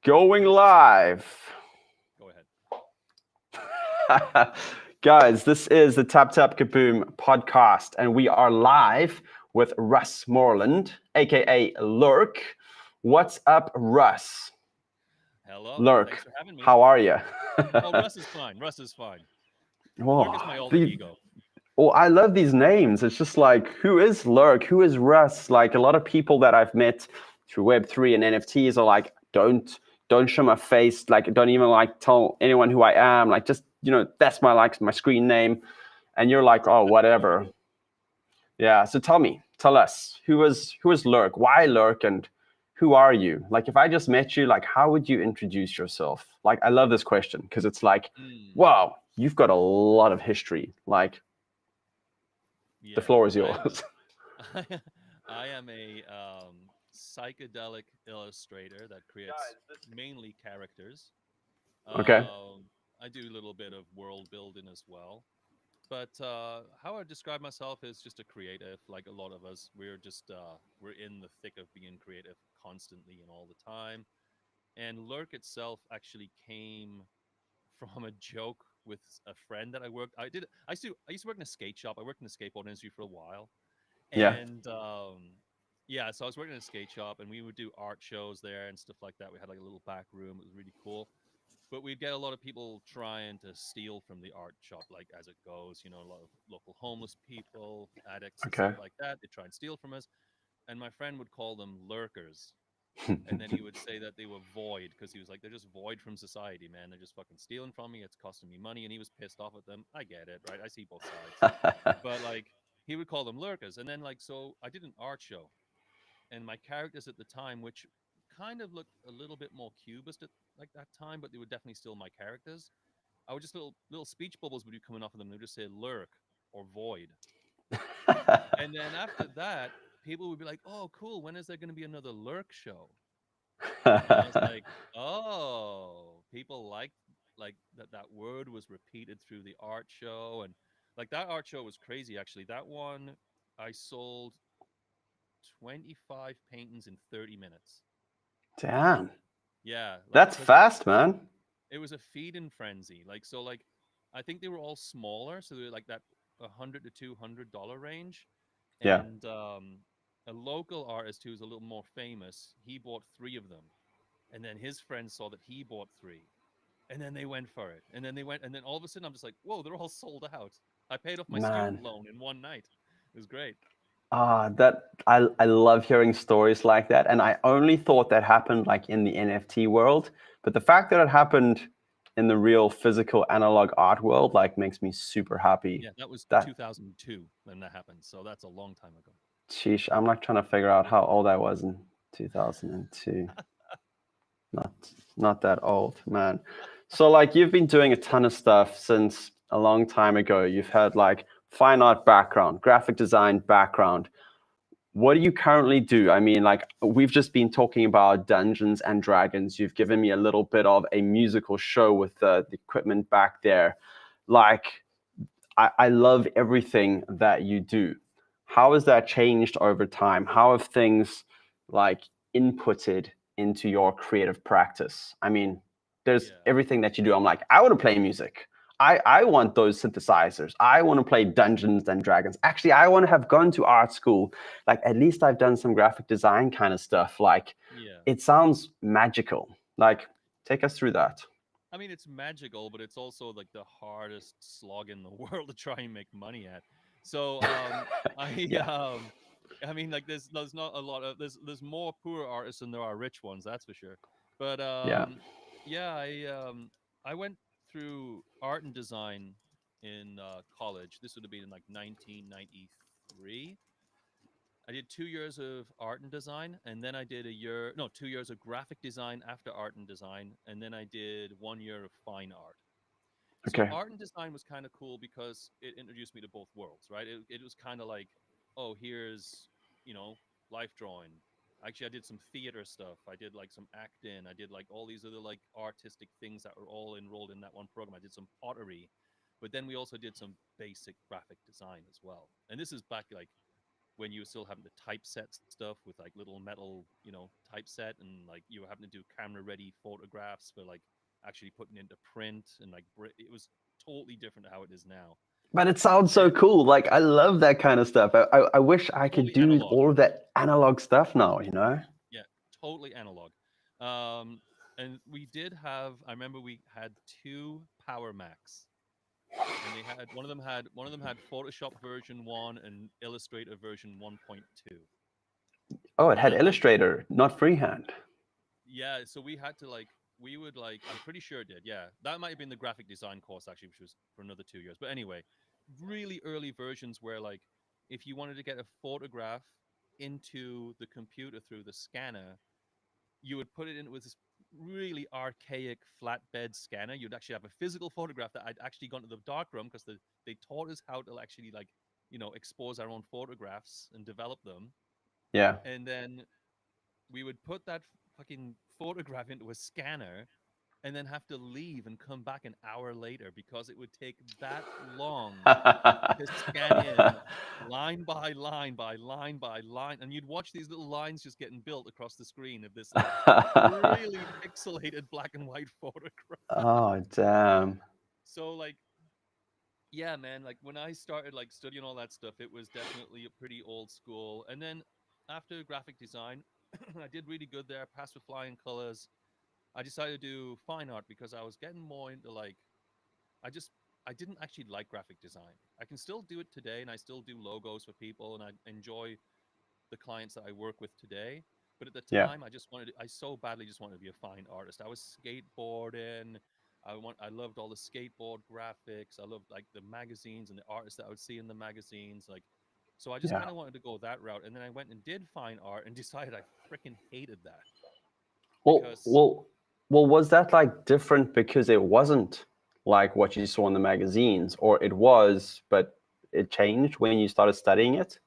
Going This is live. go ahead. Guys, this is the TapTapKaboom podcast, and we are live with Russ Morland, A.K.A. Lurk. What's up, Russ? Hello. Thanks Lurk, for having me. how are you? Oh, Russ is fine. Russ is fine. Lurk is oh, my alter the, ego. I love these names. It's just like, who is Lurk? Who is Russ? Like a lot of people that I've met through Web3 and NFTs are like, don't show my face. Like, don't even like tell anyone who I am. Like, just that's my screen name. And you're like, oh, whatever. Yeah. So tell us, who is Lurk? Why Lurk? And who are you? Like, if I just met you, like, how would you introduce yourself? Like, I love this question because it's like, Mm, wow, you've got a lot of history. Like, the yeah, floor is I am yours. a I am a psychedelic illustrator that creates mainly characters. Okay. Um, I do a little bit of world building as well. But how I describe myself is just a creative. Like a lot of us, we're in the thick of being creative constantly and all the time. And Lurk itself actually came from a joke with a friend that I worked. I used to work in a skate shop. I worked in the skateboard industry for a while, Yeah. and yeah, so I was working in a skate shop, and we would do art shows there and stuff like that. We had like a little back room. It was really cool. But we'd get a lot of people trying to steal from the art shop, like as it goes. You know, a lot of local homeless people, addicts, and stuff Okay. like that. They try and steal from us, and my friend would call them lurkers, and then he would say that they were void because he was like, they're just void from society, man. They're just fucking stealing from me. It's costing me money. And he was pissed off at them. I get it, right? I see both sides. But like, he would call them lurkers. And then, like, so I did an art show, and my characters at the time, which kind of looked a little bit more cubist at like that time, but they were definitely still my characters. I would just little speech bubbles would be coming off of them. They would just say lurk or void. And then after that, people would be like, "Oh, cool. When is there going to be another lurk show?" And I was like, oh, people like that word was repeated through the art show. And like that art show was crazy actually. That one I sold 25 paintings in 30 minutes. Damn. Yeah, like That's because it fast, man. it was a feeding frenzy. Like so like I think they were all smaller, so they were like that $100 to $200 range. Yeah. And a local artist who's a little more famous, he bought three of them. And then his friends saw that he bought three, and then they went for it, and then they went, and then all of a sudden I'm just like, whoa, they're all sold out. I paid off my student Man. loan in one night. It was great. That I love hearing stories like that. And I only thought that happened like in the NFT world. But the fact that it happened in the real physical analog art world like makes me super happy. Yeah, that was That 2002 when that happened, so that's a long time ago. sheesh, I'm like trying to figure out how old I was in 2002. Not not that old, man. So like you've been doing a ton of stuff since a long time ago. You've had like fine art background, graphic design background. What do you currently do? I mean, like we've just been talking about Dungeons and Dragons. You've given me a little bit of a musical show with the equipment back there. Like I love everything that you do. How has that changed over time? How have things like inputted into your creative practice? I mean, there's Yeah, everything that you do. I'm like, I want to play music. I want those synthesizers. I want to play Dungeons and Dragons. Actually, I want to have gone to art school. Like, at least I've done some graphic design kind of stuff. Like, yeah. it sounds magical. Like, take us through that. I mean, it's magical, but it's also like the hardest slog in the world to try and make money at. So, I Yeah. I mean, like there's not a lot of there's more poor artists than there are rich ones, that's for sure. But Yeah. yeah, I went through art and design in college. This would have been in like 1993. I did 2 years of art and design, and then I did 2 years of graphic design after art and design, and then I did 1 year of fine art. So Okay. art and design was kind of cool because it introduced me to both worlds, right? It was kind of like, oh, here's, you know, life drawing. Actually, I did some theater stuff. I did like some acting. I did like all these other like artistic things that were all enrolled in that one program. I did some pottery, but then we also did some basic graphic design as well. And this is back like when you were still having to typeset stuff with like little metal, typeset, and like you were having to do camera ready photographs for like actually putting into print, and like it was totally different to how it is now. But it sounds so And cool. Like I love that kind of stuff. I wish I could totally do analog. all of that analog stuff now, you know? Yeah, totally analog. Um, and we did have. I remember we had two Power Macs, and they had one of them had Photoshop version 1 and Illustrator version 1.2. Oh, it had And like, Illustrator, not freehand. yeah, so we had to like we would like I'm pretty sure it did. Yeah, that might have been the graphic design course actually, which was for another 2 years. But anyway, really early versions where like if you wanted to get a photograph into the computer through the scanner, you would put it in with this really archaic flatbed scanner. You'd actually have a physical photograph that I'd actually gone to the darkroom because they taught us how to actually like expose our own photographs and develop them. Yeah. And then we would put that fucking photograph into a scanner and then have to leave and come back an hour later because it would take that long to scan in line by line by line by line, and you'd watch these little lines just getting built across the screen of this like really pixelated black and white photograph. Oh, damn. So like, yeah, man, like when I started like studying all that stuff, it was definitely a pretty old school. And then after graphic design, I did really good there, passed with flying colors. I decided to do fine art because I was getting more into like I just I didn't actually like graphic design. I can still do it today, and I still do logos for people, and I enjoy the clients that I work with today. But at the Yeah. time, I so badly just wanted to be a fine artist. I was skateboarding. I loved all the skateboard graphics. I loved like the magazines and the artists that I would see in the magazines. Like, so I just Yeah. kind of wanted to go that route. And then I went and did fine art and decided I freaking hated that Well, because well, well, was that like different because it wasn't like what you saw in the magazines, or it was, but it changed when you started studying it?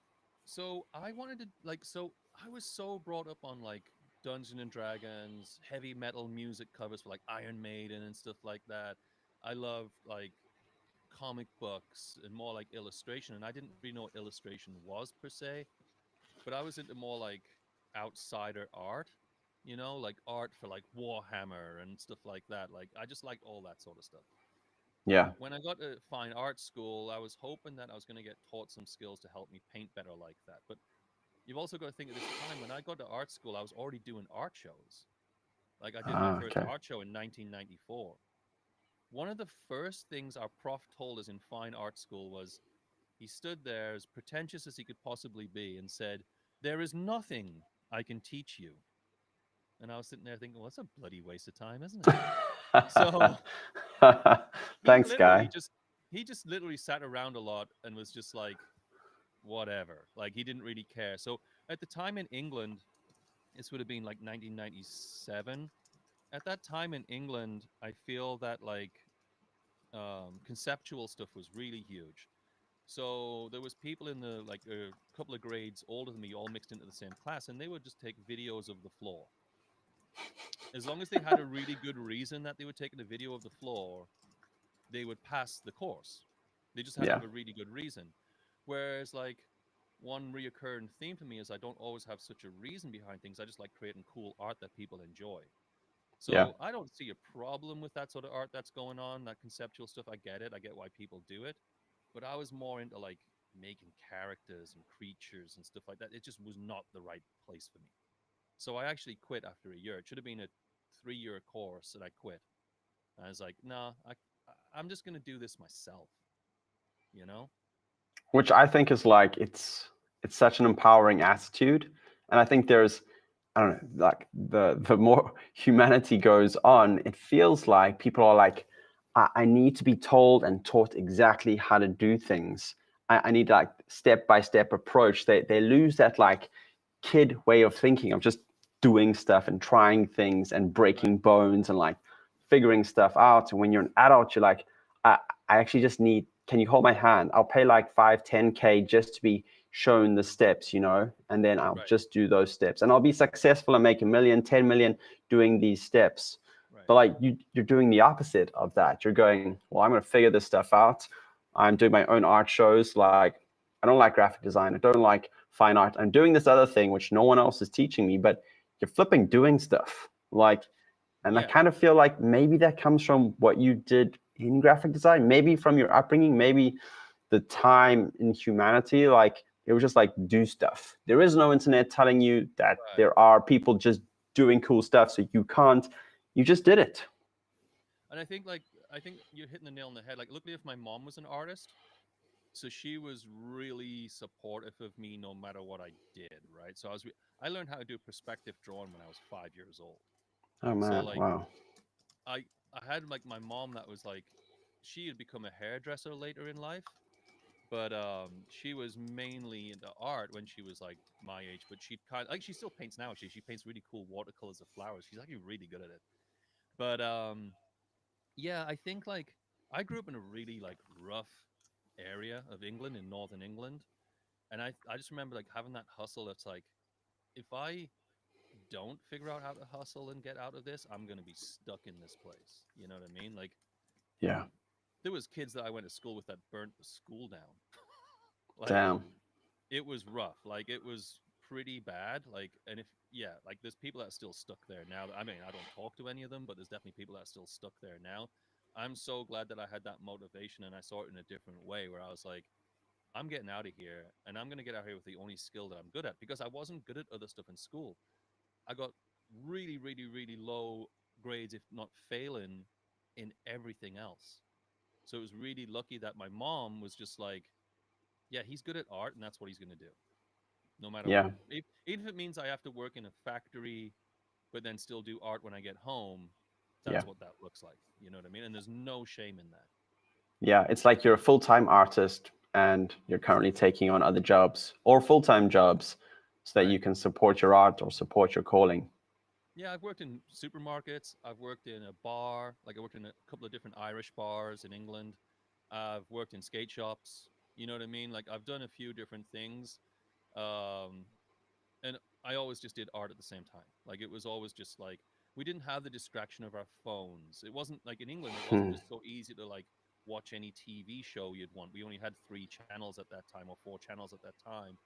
so I wanted to like so I was so brought up on like Dungeons and Dragons, heavy metal music covers for like Iron Maiden and stuff like that. I loved like comic books and more like illustration, and I didn't really know what illustration was per se, but I was into more like outsider art, like art for like Warhammer and stuff like that. Like I just liked all that sort of stuff. Yeah. When I got to fine art school, I was hoping that I was going to get taught some skills to help me paint better like that. But you've also got to think at this time when I got to art school, I was already doing art shows. Like I did my Ah, first okay. art show in 1994. One of the first things our prof told us in fine art school was he stood there as pretentious as he could possibly be and said, "There is nothing I can teach you." And I was sitting there thinking, well, that's a bloody waste of time, isn't it? So he Thanks, literally guy. just he just literally sat around a lot and was just like, whatever. Like he didn't really care. So at the time in England, this would have been like 1997. At that time in England, I feel that like conceptual stuff was really huge. So there was people in the like a couple of grades older than me, all mixed into the same class, and they would just take videos of the floor. As long as they had a really good reason that they were taking a video of the floor, they would pass the course. They just had to Yeah. have a really good reason. Whereas like one reoccurring theme for me is I don't always have such a reason behind things. I just like creating cool art that people enjoy. Yeah. So I don't see a problem with that sort of art that's going on, that conceptual stuff. I get it. I get why people do it. But I was more into like making characters and creatures and stuff like that. It just was not the right place for me. So I actually quit after a year. It should have been a 3-year course and I quit. I was like, nah, I'm just gonna do this myself, you know? Which I think is like it's such an empowering attitude, and I think there's I don't know, like the more humanity goes on, it feels like people are like, I need to be told and taught exactly how to do things. I need like step by step approach. They lose that like kid way of thinking of just doing stuff and trying things and Right, breaking bones and like figuring stuff out. And when you're an adult, you're like, I actually just need, can you hold my hand? I'll pay like 5, 10K just to be shown the steps, and then I'll right, just do those steps. And I'll be successful and make 1 million, 10 million doing these steps. right, But like you're doing the opposite of that. You're going, well, I'm going to figure this stuff out. I'm doing my own art shows. Like, I don't like graphic design. I don't like fine art. I'm doing this other thing which no one else is teaching me, but you're flipping doing stuff. Like, and I Yeah. kind of feel like maybe that comes from what you did in graphic design, maybe from your upbringing, maybe the time in humanity, like it was just like do stuff. There is no internet telling you that Right. there are people just doing cool stuff, so you can't. You just did it. And I think you're hitting the nail on the head. Like, look, if my mom was an artist, so she was really supportive of me no matter what I did, right? So I learned how to do perspective drawing when I was 5 years old. Oh So man, like wow. I I had like my mom that was like she had become a hairdresser later in life, but she was mainly into art when she was like my age. But she kind of, like she still paints now. She paints really cool watercolors of flowers. She's actually really good at it. But yeah, I think like I grew up in a really like rough area of England in northern England, and I just remember like having that hustle. That's like if I don't figure out how to hustle and get out of this, I'm gonna be stuck in this place. You know what I mean? Like Yeah, there was kids that I went to school with that burnt the school down. Like damn. it was rough. Like it was pretty bad. Like and if yeah, like there's people that are still stuck there now. I mean, I don't talk to any of them, but there's definitely people that are still stuck there now. I'm so glad that I had that motivation and I saw it in a different way where I was like, I'm getting out of here and I'm gonna get out of here with the only skill that I'm good at because I wasn't good at other stuff in school. I got really, really, really low grades, if not failing, in everything else. So it was really lucky that my mom was just like, yeah, he's good at art and that's what he's going to do, no matter what. Yeah, Even if it means I have to work in a factory, but then still do art when I get home, yeah, that's what that looks like. You know what I mean? And there's no shame in that. yeah. It's like you're a full-time artist and you're currently taking on other jobs or full-time jobs so that Right. you can support your art or support your calling. Yeah, I've worked in supermarkets. I've worked in a bar. Like I worked in a couple of different Irish bars in England. I've worked in skate shops. You know what I mean? Like I've done a few different things. Um, and I always just did art at the same time. Like it was always just like we didn't have the distraction of our phones. It wasn't like in England. It wasn't Hmm. just so easy to like watch any TV show you'd want. We only had 3 channels at that time or 4 channels at that time.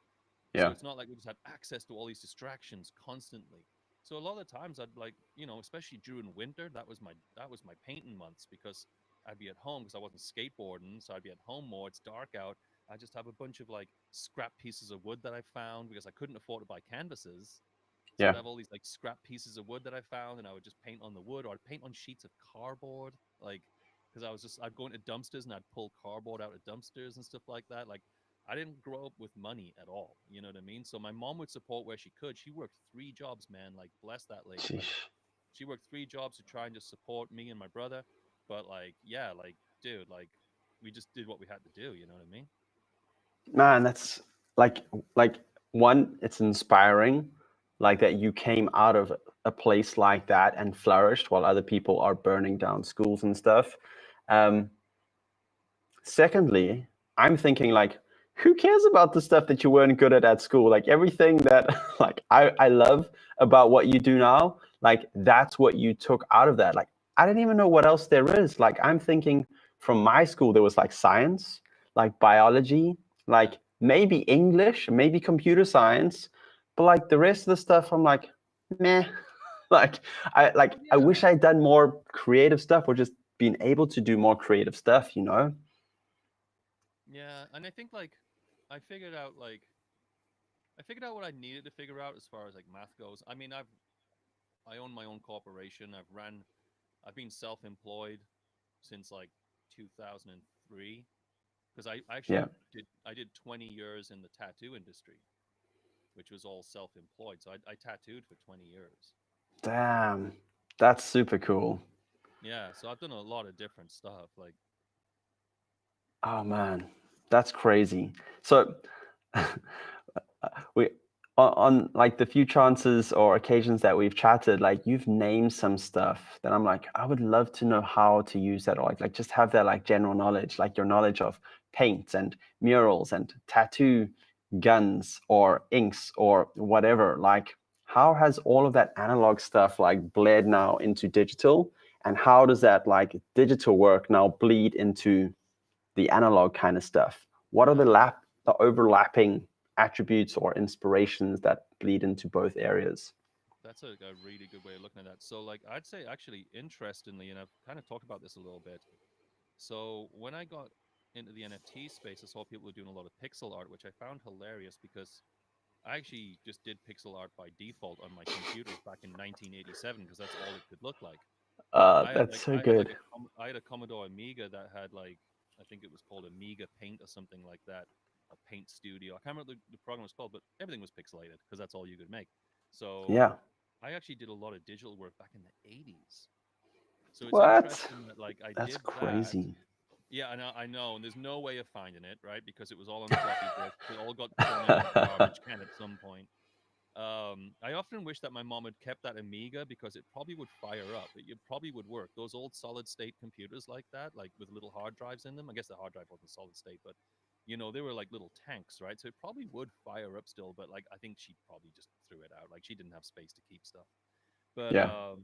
So Yeah, it's not like we just had access to all these distractions constantly. So a lot of the times I'd like, you know, especially during winter, that was my painting months because I'd be at home because I wasn't skateboarding, so I'd be at home more. It's dark out. I just have a bunch of like scrap pieces of wood that I found because I couldn't afford to buy canvases. So I'd yeah. have all these like scrap pieces of wood that I found, and I would just paint on the wood, or I'd paint on sheets of cardboard, like because I'd go into dumpsters and I'd pull cardboard out of dumpsters and stuff like that. Like I didn't grow up with money at all. You know what I mean? So my mom would support where she could. She worked 3 jobs, man. Like bless that lady. Like Sheesh. she worked 3 jobs to try and just support me and my brother. But like, yeah, like dude, like we just did what we had to do. You know what I mean? Man, that's like one, it's inspiring, like that you came out of a place like that and flourished while other people are burning down schools and stuff. Um, Secondly, I'm thinking like, who cares about the stuff that you weren't good at school? Like everything that like I love about what you do now, like that's what you took out of that. Like I didn't even know what else there is. Like I'm thinking from my school there was like science, like biology, Yeah. like maybe English, maybe computer science, but like the rest of the stuff I'm like, meh. Like Well, I yeah. wish I'd done more creative stuff or just been able to do more creative stuff, you know? Yeah, and I think like I figured out like I figured out what I needed to figure out as far as like math goes. I mean, I own my own corporation. I've been self-employed since like 2003 because I Yeah. actually did 20 years in the tattoo industry, which was all self-employed. So I tattooed for 20 years. Damn. That's super cool. Yeah, so I've done a lot of different stuff. Like, Oh man, that's crazy. So we on like the few chances or occasions that we've chatted, like you've named some stuff that I'm like, I would love to know how to use that or like just have that like general knowledge, like your knowledge of paint and murals and tattoo guns or inks or whatever. Like how has all of that analog stuff like bled now into digital? And how does that like digital work now bleed into the analog kind of stuff? What are uh, the overlapping attributes or inspirations that bleed into both areas. That's a really good way of looking at that. So, like, I'd say actually, interestingly, and I've kind of talked about this a little bit. So, when I got into the NFT space, I saw people were doing a lot of pixel art, which I found hilarious because I actually just did pixel art by default on my computers back in 1987 because that's all it could look like. That's so good. I had a Commodore Amiga that had like I think it was called Amiga Paint or something like that, or Paint Studio. I can't remember the program was called, but everything was pixelated because that's all you could make. So Yeah. I actually did a lot of digital work back in the 80s. So it's What? interesting that like I That's did that. crazy. Yeah, I know, and there's no way of finding it, right? Because it was all on floppy disk. It all got thrown in the garbage can at some point. I often wish that my mom had kept that Amiga because it probably would fire up. It probably would work. Those old solid state computers like that, like with little hard drives in them. I guess the hard drive wasn't solid state, but they were like little tanks, right? So it probably would fire up still, but like I think she probably just threw it out. Like she didn't have space to keep stuff. But Yeah.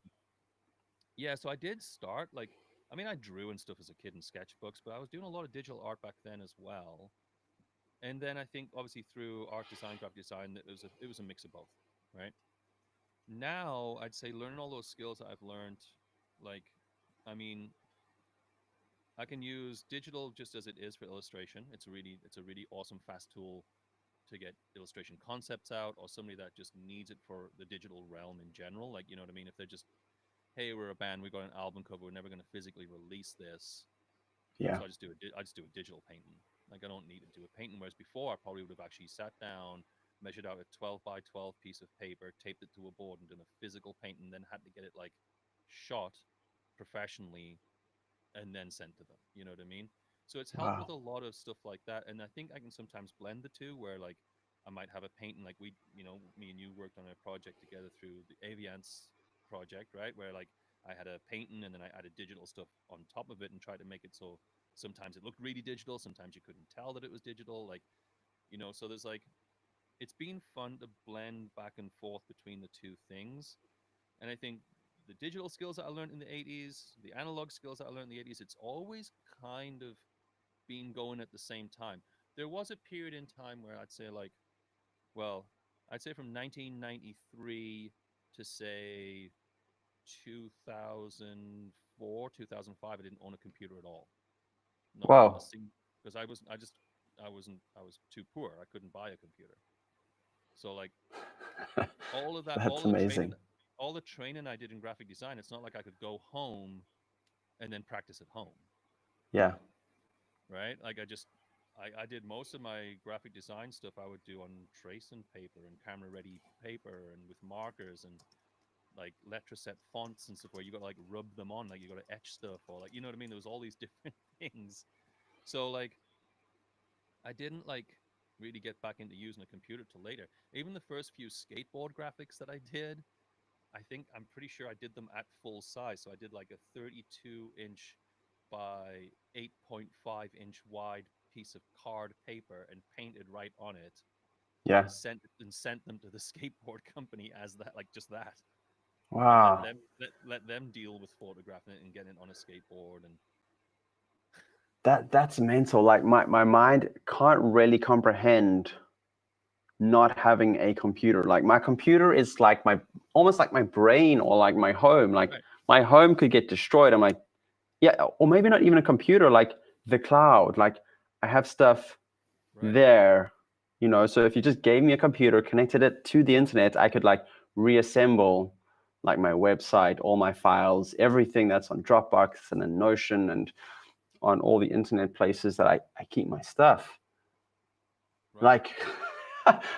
yeah, so I did start like I mean I drew and stuff as a kid in sketchbooks, but I was doing a lot of digital art back then as well. And then I think obviously through art design, graphic design, it was a mix of both, right? Now I'd say learning all those skills that I've learned, like, I mean, I can use digital just as it is for illustration. It's a really awesome fast tool to get illustration concepts out, or somebody that just needs it for the digital realm in general. Like, you know what I mean? If they're just, hey, we're a band, we got an album cover, we're never going to physically release this, Yeah. so I just do a digital painting. Like I don't need to do a painting. Whereas before, I probably would have actually sat down, measured out a 12 by 12 piece of paper, taped it to a board, and done a physical painting. Then had to get it like shot professionally and then sent to them. You know what I mean? So it's helped with Wow. a lot of stuff like that. And I think I can sometimes blend the two, where like I might have a painting like me and you worked on a project together through the Aviance project, right? Where like I had a painting and then I added digital stuff on top of it and tried to make it so sometimes it looked really digital, sometimes you couldn't tell that it was digital. Like, so there's like it's been fun to blend back and forth between the two things. And I think the digital skills that I learned in the 80s, the analog skills that I learned in the 80s, it's always kind of been going at the same time. There was a period in time where I'd say, like, well, I'd say from 1993 to say 2004, 2005, I didn't own a computer at all. Not a Wow. single, because I was too poor. I couldn't buy a computer. So like all of that, That's amazing. all the training I did in graphic design, it's not like I could go home and then practice at home, Yeah. right? Like I did most of my graphic design stuff I would do on tracing paper and camera ready paper and with markers and like letter set fonts and stuff where you got to like rub them on, like you got to etch stuff or like, you know what I mean? There was all these different things. So like I didn't like really get back into using a computer till later. Even the first few skateboard graphics that I did, I'm pretty sure I did them at full size. So I did like a 32-inch by 8.5-inch wide piece of card paper and painted right on it Yeah. and sent them to the skateboard company as that, like just that, and Wow. let them deal with photographing it and getting it on a skateboard. And That's mental. Like my mind can't really comprehend not having a computer. Like my computer is like my almost like my brain or like my home. Like right, my home could get destroyed. I'm like, yeah, or maybe not even a computer, like the cloud. Like I have stuff right, there, so if you just gave me a computer, connected it to the internet, I could like reassemble like my website, all my files, everything that's on Dropbox and in Notion and on all the internet places that I keep my stuff. right. Like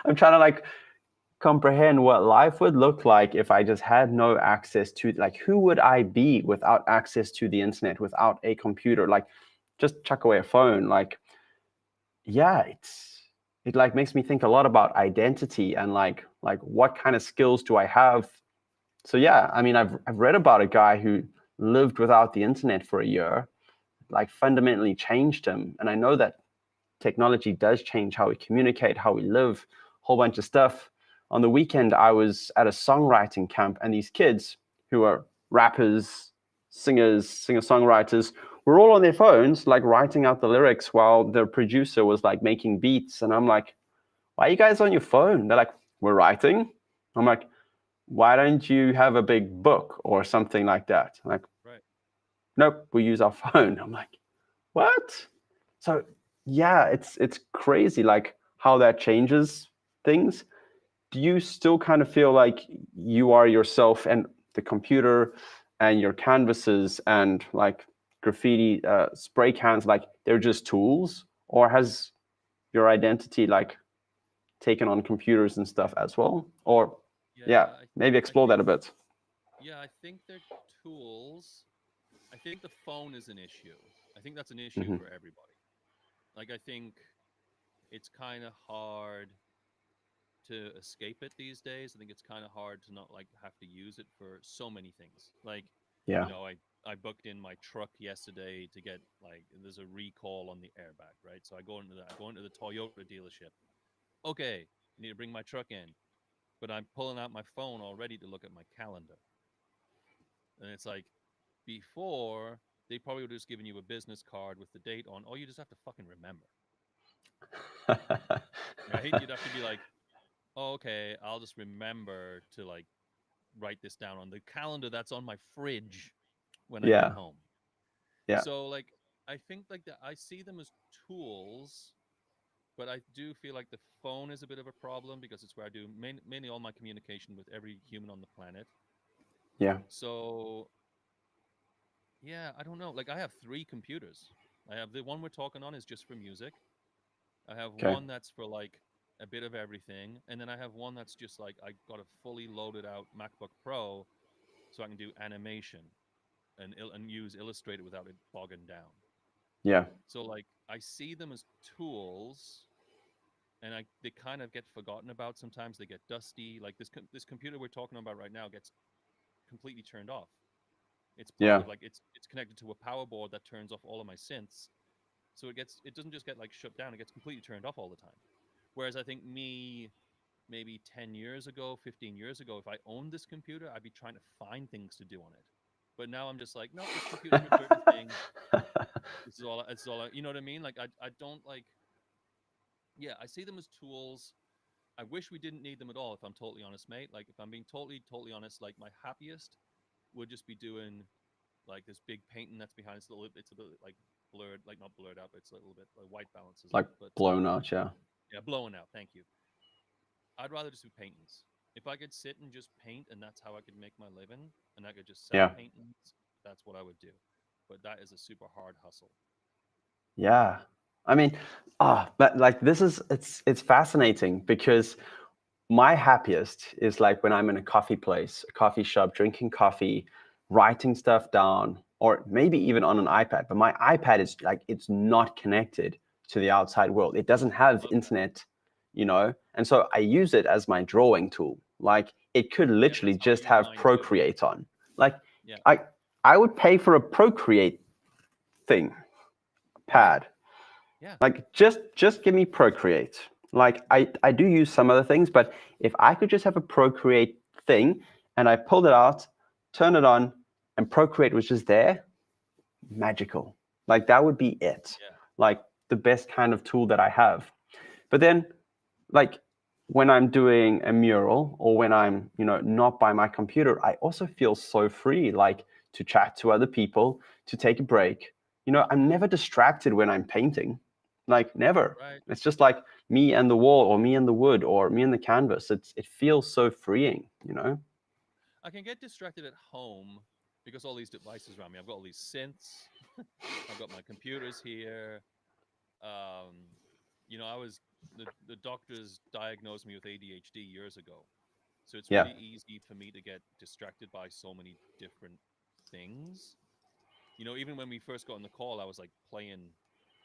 I'm trying to like comprehend what life would look like if I just had no access to, like, who would I be without access to the internet, without a computer? Like just chuck away a phone. Like, yeah, it like makes me think a lot about identity and like what kind of skills do I have. So yeah, I mean, I've read about a guy who lived without the internet for a year, like fundamentally changed him. And I know that technology does change how we communicate, how we live, a whole bunch of stuff. On the weekend, I was at a songwriting camp, and these kids who are rappers, singers, singer-songwriters, were all on their phones, like writing out the lyrics while the producer was like making beats. And I'm like, why are you guys on your phone? They're like, we're writing. I'm like, why don't you have a big book or something like that? I'm like, Right. nope, we use our phone. I'm like, what? So yeah, it's crazy like how that changes things. Do you still kind of feel like you are yourself and the computer and your canvases and like graffiti spray cans, like they're just tools, or has your identity like taken on computers and stuff as well? Or yeah, Yeah, maybe I explore that think a bit. yeah, I think they're tools. I think the phone is an issue. I think that's an issue Hmm. for everybody. Like I think it's kind of hard to escape it these days. I think it's kind of hard to not like have to use it for so many things. Like, Yeah. you know, I booked in my truck yesterday to get like there's a recall on the airbag, right? So I go into the Toyota dealership. Okay, I need to bring my truck in, but I'm pulling out my phone already to look at my calendar. And it's like before they probably would have just given you a business card with the date on. Oh, you just have to fucking remember, right? You'd have to be like, oh, okay, I'll just remember to like write this down on the calendar that's on my fridge when I get Yeah. home. Yeah. So like I think like that I see them as tools, but I do feel like the phone is a bit of a problem because it's where I do mainly all my communication with every human on the planet. Yeah. So yeah, I don't know. Like I have three computers. I have the one we're talking on is just for music. I have Okay. one that's for like a bit of everything, and then I have one that's just like I got a fully loaded out MacBook Pro so I can do animation and use Illustrator without it bogging down. Yeah. So like I see them as tools, and they kind of get forgotten about sometimes. They get dusty. Like this computer we're talking about right now gets completely turned off. It's part Yeah. of like it's connected to a power board that turns off all of my synths. So it doesn't just get like shut down. It gets completely turned off all the time. Whereas I think me maybe 10 years ago, 15 years ago, if I owned this computer, I'd be trying to find things to do on it. But now I'm just like, no, this computer's for certain things. You know what I mean? Like I don't like yeah, I see them as tools. I wish we didn't need them at all, if I'm totally honest, mate. Like if I'm being totally honest, like my happiest would just be doing like this big painting that's behind it's a bit like blurred, like not blurred out, but it's a little bit like white balance is Like off. But blown out. Yeah. yeah, blowing out, thank you. I'd rather just do paintings. If I could sit and just paint and that's how I could make my living and I could just sell Yeah. paintings, that's what I would do. But that is a super hard hustle. Yeah. I mean, but like this is it's fascinating because my happiest is like when I'm in a coffee place, a coffee shop, drinking coffee, writing stuff down, or maybe even on an iPad. But my iPad is like it's not connected to the outside world. It doesn't have Love that. internet, and so I use it as my drawing tool. Like it could Yeah, literally that's how I just use have mine too. Procreate on. Like Yeah. I I would pay for a Procreate thing Right. pad. Yeah. Like just give me Procreate. Like I do use some other things, but if I could just have a Procreate thing and I pulled it out, turned it on, and Procreate was just there, magical. Like that would be it. Yeah. Like the best kind of tool that I have. But then like when I'm doing a mural or when I'm, not by my computer, I also feel so free, like to chat to other people, to take a break. I'm never distracted when I'm painting. Like never. Right. It's just like me and the wall or me and the wood or me and the canvas. It feels so freeing. I can get distracted at home because all these devices around me. I've got all these synths. I've got my computers here. Um, I was the doctors diagnosed me with ADHD years ago. So it's Yeah. really easy for me to get distracted by so many different things. Even when we first got on the call, I was like playing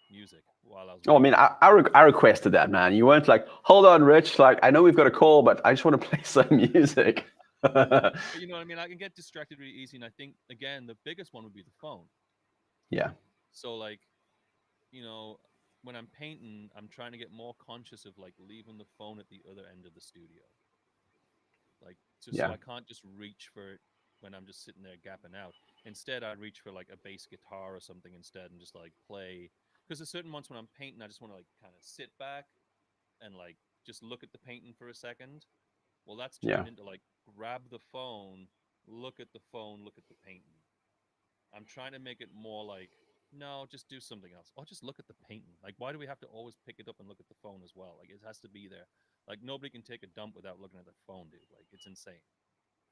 music while I was Oh, I mean, waiting. I requested that, man. You weren't like, hold on, Rich. Like, I know we've got a call, but I just want to play some music. But you know what I mean? I can get distracted really easy. And I think, again, the biggest one would be the phone. Yeah. So, like, you know, when I'm painting, I'm trying to get more conscious of like leaving the phone at the other end of the studio. Like, just so Yeah. I can't just reach for it when I'm just sitting there gapping out. Instead, I reach for like a bass guitar or something instead and just like play. Because there's certain months when I'm painting, I just want to like kind of sit back and like just look at the painting for a second. Well, that's Yeah. turned into like grab the phone, look at the phone, look at the painting. I'm trying to make it more like, no, just do something else. Or just look at the painting. Like, why do we have to always pick it up and look at the phone as well? Like, it has to be there. Like, nobody can take a dump without looking at their phone, dude. Like, it's insane.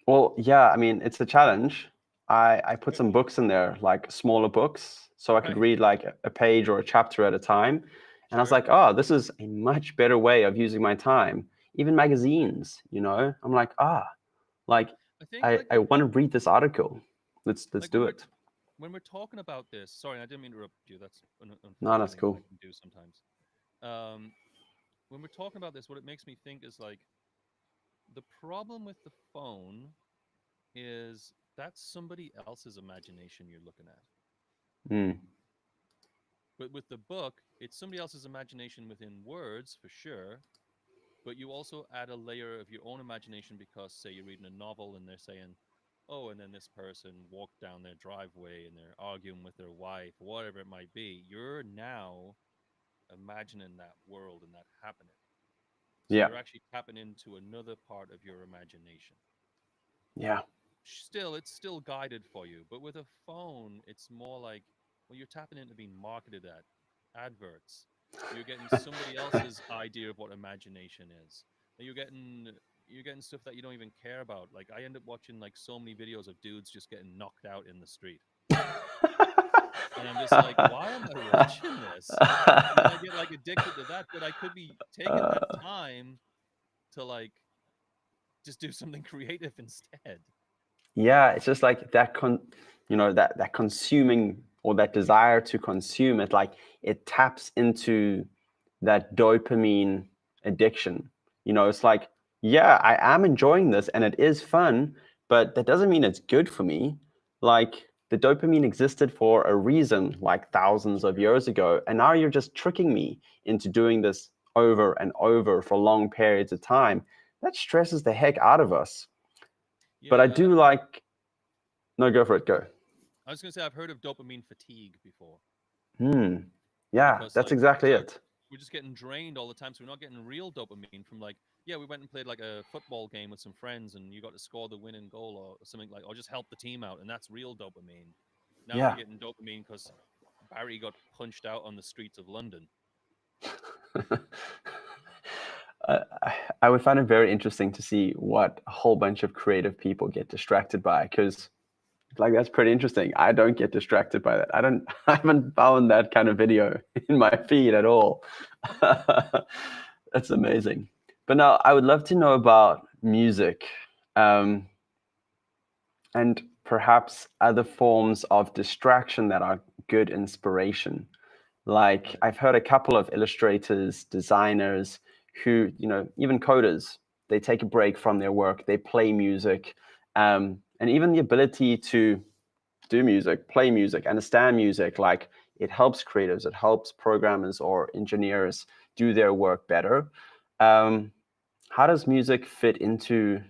Well, yeah, I mean, it's a challenge. I put some books in there, like smaller books, so I could Right. read like a page or a chapter at a time. And I was Sure. like, oh, this is a much better way of using my time. Even magazines, I'm like, like I think I want to read this article. Let's like do it. when we're talking about this, sorry, I didn't mean to interrupt you. That's an No, that's unfortunate thing that I cool. can do sometimes. Um, when we're talking about this, what it makes me think is like the problem with the phone is that's somebody else's imagination you're looking at. Mm, But with the book, it's somebody else's imagination within words for sure. But you also add a layer of your own imagination because, say, you're reading a novel and they're saying, oh, and then this person walked down their driveway and they're arguing with their wife, whatever it might be. You're now imagining that world and that happening. So yeah, you're actually tapping into another part of your imagination. yeah. Still, it's still guided for you, but with a phone, it's more like, well, you're tapping into being marketed at adverts. You're getting somebody else's idea of what imagination is. And you're getting stuff that you don't even care about. Like I end up watching like so many videos of dudes just getting knocked out in the street. And I'm just like, why am I watching this? And then I get like addicted to that, but I could be taking that Uh, time to like just do something creative instead. yeah, it's just like that consuming or that desire to consume it, like it taps into that dopamine addiction. It's like, yeah, I am enjoying this and it is fun, but that doesn't mean it's good for me. Like the dopamine existed for a reason, like thousands of Sure. years ago, and now you're just tricking me into doing this over and over for long periods of time. That stresses the heck out of us. But I Yeah, do like, no, go for it, go. I was gonna say I've heard of dopamine fatigue before Hmm. Yeah, because that's like exactly so it. we're just getting drained all the time, so we're not getting real dopamine from like yeah we went and played like a football game with some friends and you got to score the winning goal or something like or just help the team out and that's real dopamine. Now we're Yeah. getting dopamine because Barry got punched out on the streets of London. I would find it very interesting to see what a whole bunch of creative people get distracted by, because like that's pretty interesting. I don't get distracted by that. I don't. I haven't found that kind of video in my feed at all. That's amazing. But now I would love to know about music, um, and perhaps other forms of distraction that are good inspiration. Like Right. I've heard a couple of illustrators, designers who, even coders, they take a break from their work, they play music, and even the ability to do music, play music, understand music, like it helps creatives, it helps programmers or engineers do their work better. Um, how does music fit into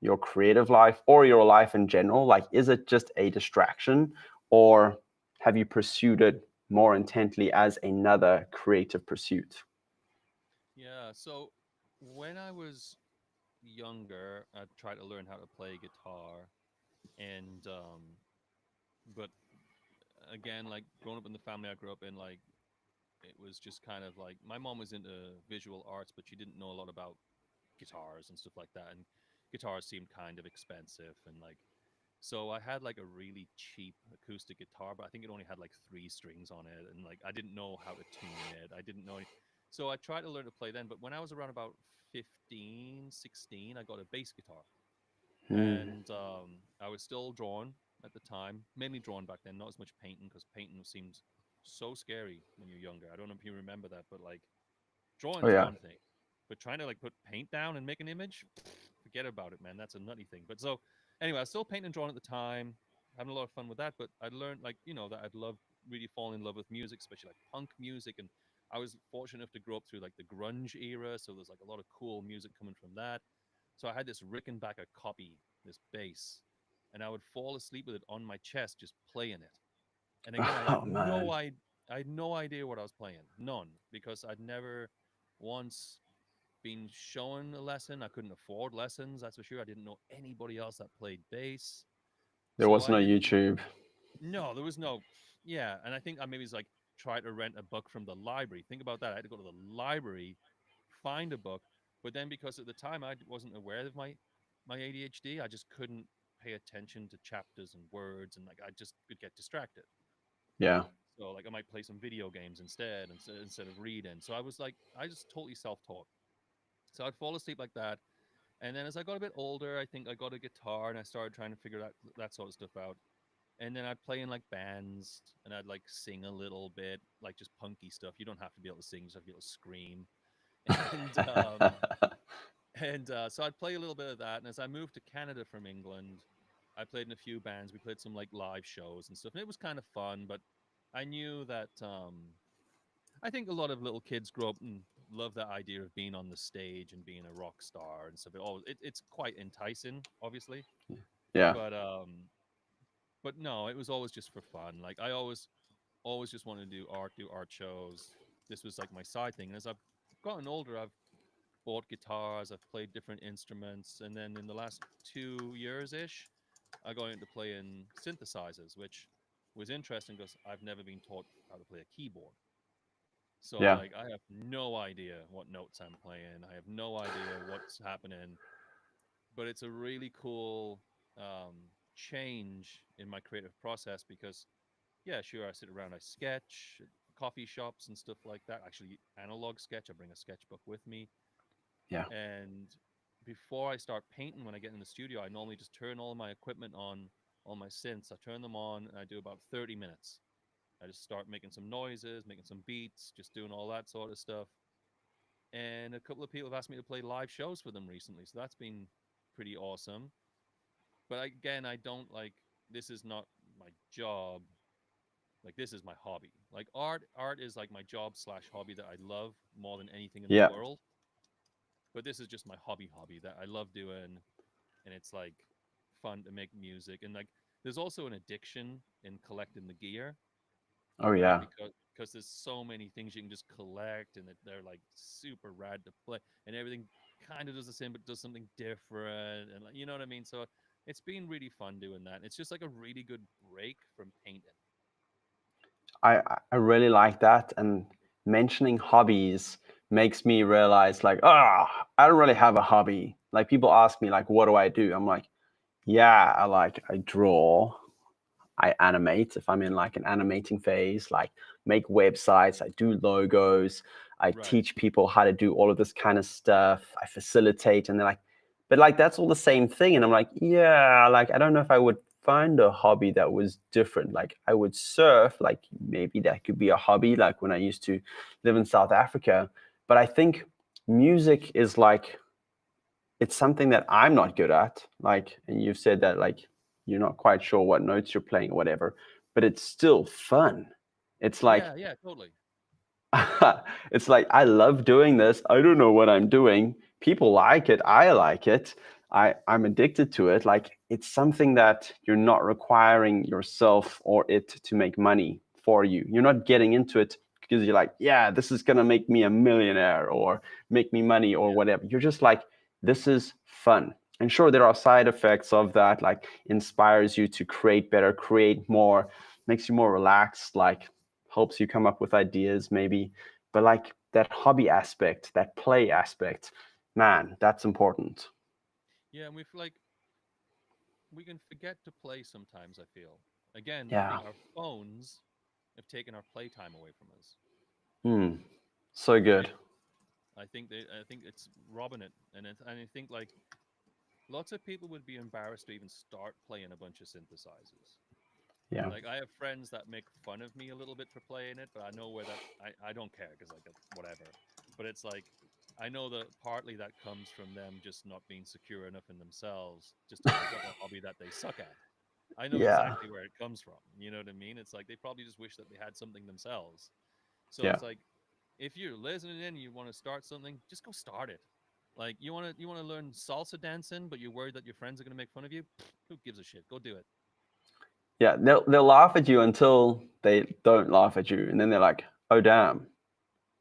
your creative life or your life in general? Like, is it just a distraction, or have you pursued it more intently as another creative pursuit? Yeah. So when I was younger, I tried to learn how to play guitar, and but again, like growing up in the family I grew up in, like it was just kind of like my mom was into visual arts, but she didn't know a lot about guitars and stuff like that. And guitars seemed kind of expensive. And like, so I had like a really cheap acoustic guitar, but I think it only had like three strings on it. And like, I didn't know how to tune it. I didn't know any. So I tried to learn to play then. But when I was around about 15, 16, I got a bass guitar. Hmm. And I was still drawing at the time, mainly drawing back then, not as much painting because painting seemed so scary when you're younger. I don't know if you remember that, but like Oh drawing's yeah. one thing, but trying to like put paint down and make an image, forget about it, man. That's a nutty thing. But so anyway, I was still painting and drawing at the time, having a lot of fun with that. But I learned like that I'd love really falling in love with music, especially like punk music. And I was fortunate enough to grow up through like the grunge era, so there's like a lot of cool music coming from that. So I had this Rickenbacker copy, this bass, and I would fall asleep with it on my chest, just playing it. And again, Oh man. I had no idea what I was playing, none, because I'd never once been shown a lesson. I couldn't afford lessons, that's for sure. I didn't know anybody else that played bass. There So was I no didn't, YouTube. no, there was no, yeah. And I think I maybe was like, try to rent a book from the library. Think about that. I had to go to the library, find a book. But then because at the time I wasn't aware of my ADHD, I just couldn't pay attention to chapters and words. And like, I just could get distracted. Yeah. So like I might play some video games instead of reading. So I was like, I just totally self-taught. So I'd fall asleep like that. And then as I got a bit older, I think I got a guitar and I started trying to figure that sort of stuff out. And then I'd play in like bands and I'd like sing a little bit, like just punky stuff. You don't have to be able to sing, you just have to be able to scream. And so I'd play a little bit of that. And as I moved to Canada from England, I played in a few bands. We played some like live shows and stuff, and it was kind of fun. But I knew that I think a lot of little kids grow up and love that idea of being on the stage and being a rock star and stuff. It's quite enticing, obviously, Yeah. but no, it was always just for fun. Like I always just wanted to do art shows. This was like my side thing. And as I've gotten older, I've bought guitars, I've played different instruments, and then in the last 2 years ish, I got into playing synthesizers, which was interesting because I've never been taught how to play a keyboard. So Yeah. like I have no idea what notes I'm playing. I have no idea what's happening, but it's a really cool change in my creative process because yeah, sure, I sit around, I sketch at coffee shops and stuff like that. Actually, analog sketch. I bring a sketchbook with me, Yeah. and before I start painting, when I get in the studio, I normally just turn all my equipment on, all my synths. I turn them on, and I do about 30 minutes. I just start making some noises, making some beats, just doing all that sort of stuff. And a couple of people have asked me to play live shows for them recently, so that's been pretty awesome. But again, I don't like, this is not my job. Like this is my hobby. Like art is like my job slash hobby that I love more than anything in the Yeah. world. But this is just my hobby that I love doing, and it's like fun to make music. And like there's also an addiction in collecting the gear, Oh right? yeah. Because there's so many things you can just collect, and they're like super rad to play, and everything kind of does the same but does something different, and like you know what I mean. So it's been really fun doing that. It's just like a really good break from painting. I really like that. And mentioning hobbies makes me realize like, I don't really have a hobby. Like people ask me like, what do I do? I'm like, yeah, I draw, I animate if I'm in like an animating phase, like make websites, I do logos, I Right. teach people how to do all of this kind of stuff, I facilitate, and they're like, but like that's all the same thing. And I'm like, yeah, like I don't know if I would find a hobby that was different. Like I would surf, like maybe that could be a hobby, like when I used to live in South Africa. But I think music is like it's something that I'm not good at. Like, and you've said that like you're not quite sure what notes you're playing or whatever, but it's still fun. It's like Yeah, yeah, totally. it's like I love doing this. I don't know what I'm doing. People like it. I like it. I'm addicted to it. Like it's something that you're not requiring yourself or it to make money for you. You're not getting into it because you're like, yeah, this is gonna make me a millionaire or make me money or Yeah. whatever. You're just like, this is fun. And sure, there are side effects of that, like inspires you to create better, create more, makes you more relaxed, like helps you come up with ideas maybe. But like that hobby aspect, that play aspect, man, that's important. Yeah, and we can forget to play sometimes, I feel. Again, I Yeah. think our phones have taken our playtime away from us, Hmm. So good. right? I think it's robbing it, and I think like lots of people would be embarrassed to even start playing a bunch of synthesizers. Yeah. Like I have friends that make fun of me a little bit for playing it, but I know where that I don't care because like whatever. But it's like I know that partly that comes from them just not being secure enough in themselves just to take up a hobby that they suck at. I know Yeah. exactly where it comes from. You know what I mean? It's like they probably just wish that they had something themselves. So Yeah. it's like if you're listening in and you want to start something, just go start it. Like you want to learn salsa dancing, but you're worried that your friends are going to make fun of you. Who gives a shit? Go do it. Yeah. They'll laugh at you until they don't laugh at you. And then they're like, oh damn.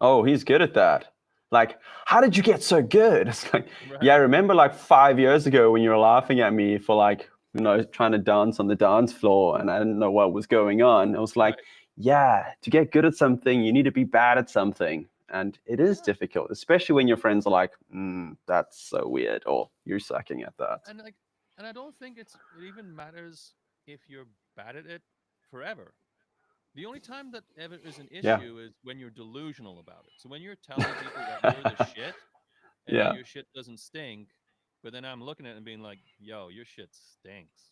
Oh, he's good at that. Like, how did you get so good? It's like, yeah, I Right. remember like 5 years ago when you were laughing at me for like, trying to dance on the dance floor and I didn't know what was going on. It was like, Right. yeah, to get good at something, you need to be bad at something. And it is Yeah. difficult, especially when your friends are like, that's so weird, or you're sucking at that. And like, and I don't think it even matters if you're bad at it forever. The only time that ever is an Yeah. issue is when you're delusional about it. So when you're telling people that you're the shit and that Yeah. your shit doesn't stink, but then I'm looking at it and being like, yo, your shit stinks.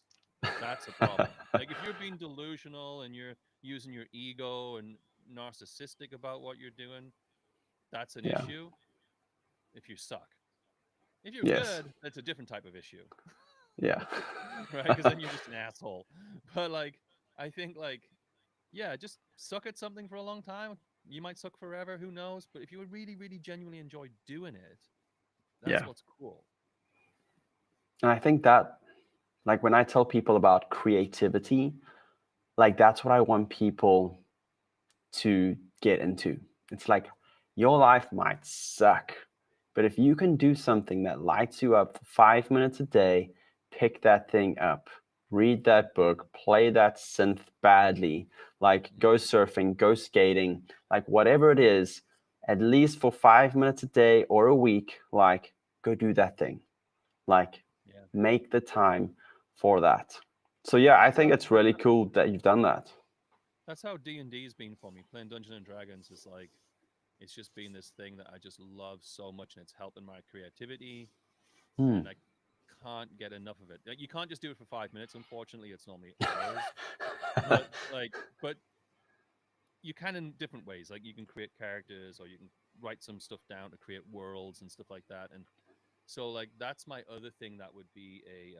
That's a problem. Like if you're being delusional and you're using your ego and narcissistic about what you're doing, that's an Yeah. issue if you suck. If you're Yes. good, that's a different type of issue, Yeah. right? Because then you're just an asshole. But like, I think like, yeah, just suck at something for a long time. You might suck forever, who knows? But if you would really, really genuinely enjoy doing it, that's Yeah. what's cool. And I think that, like, when I tell people about creativity, like, that's what I want people to get into. It's like your life might suck, but if you can do something that lights you up for 5 minutes a day, pick that thing up, read that book, play that synth badly, like Mhm. go surfing, go skating, like whatever it is, at least for 5 minutes a day or a week, like go do that thing. Like Yeah, make the time for that. So yeah, I that's think how it's really cool that you've done that. D&D's been for me. Playing Dungeons and Dragons is like it's just been this thing that I just love so much, and it's helping my creativity, and Hmm. I can't get enough of it. Like, you can't just do it for 5 minutes. Unfortunately, it's normally hours. But like, but you can in different ways. Like you can create characters, or you can write some stuff down to create worlds and stuff like that. And so, like, that's my other thing that would be a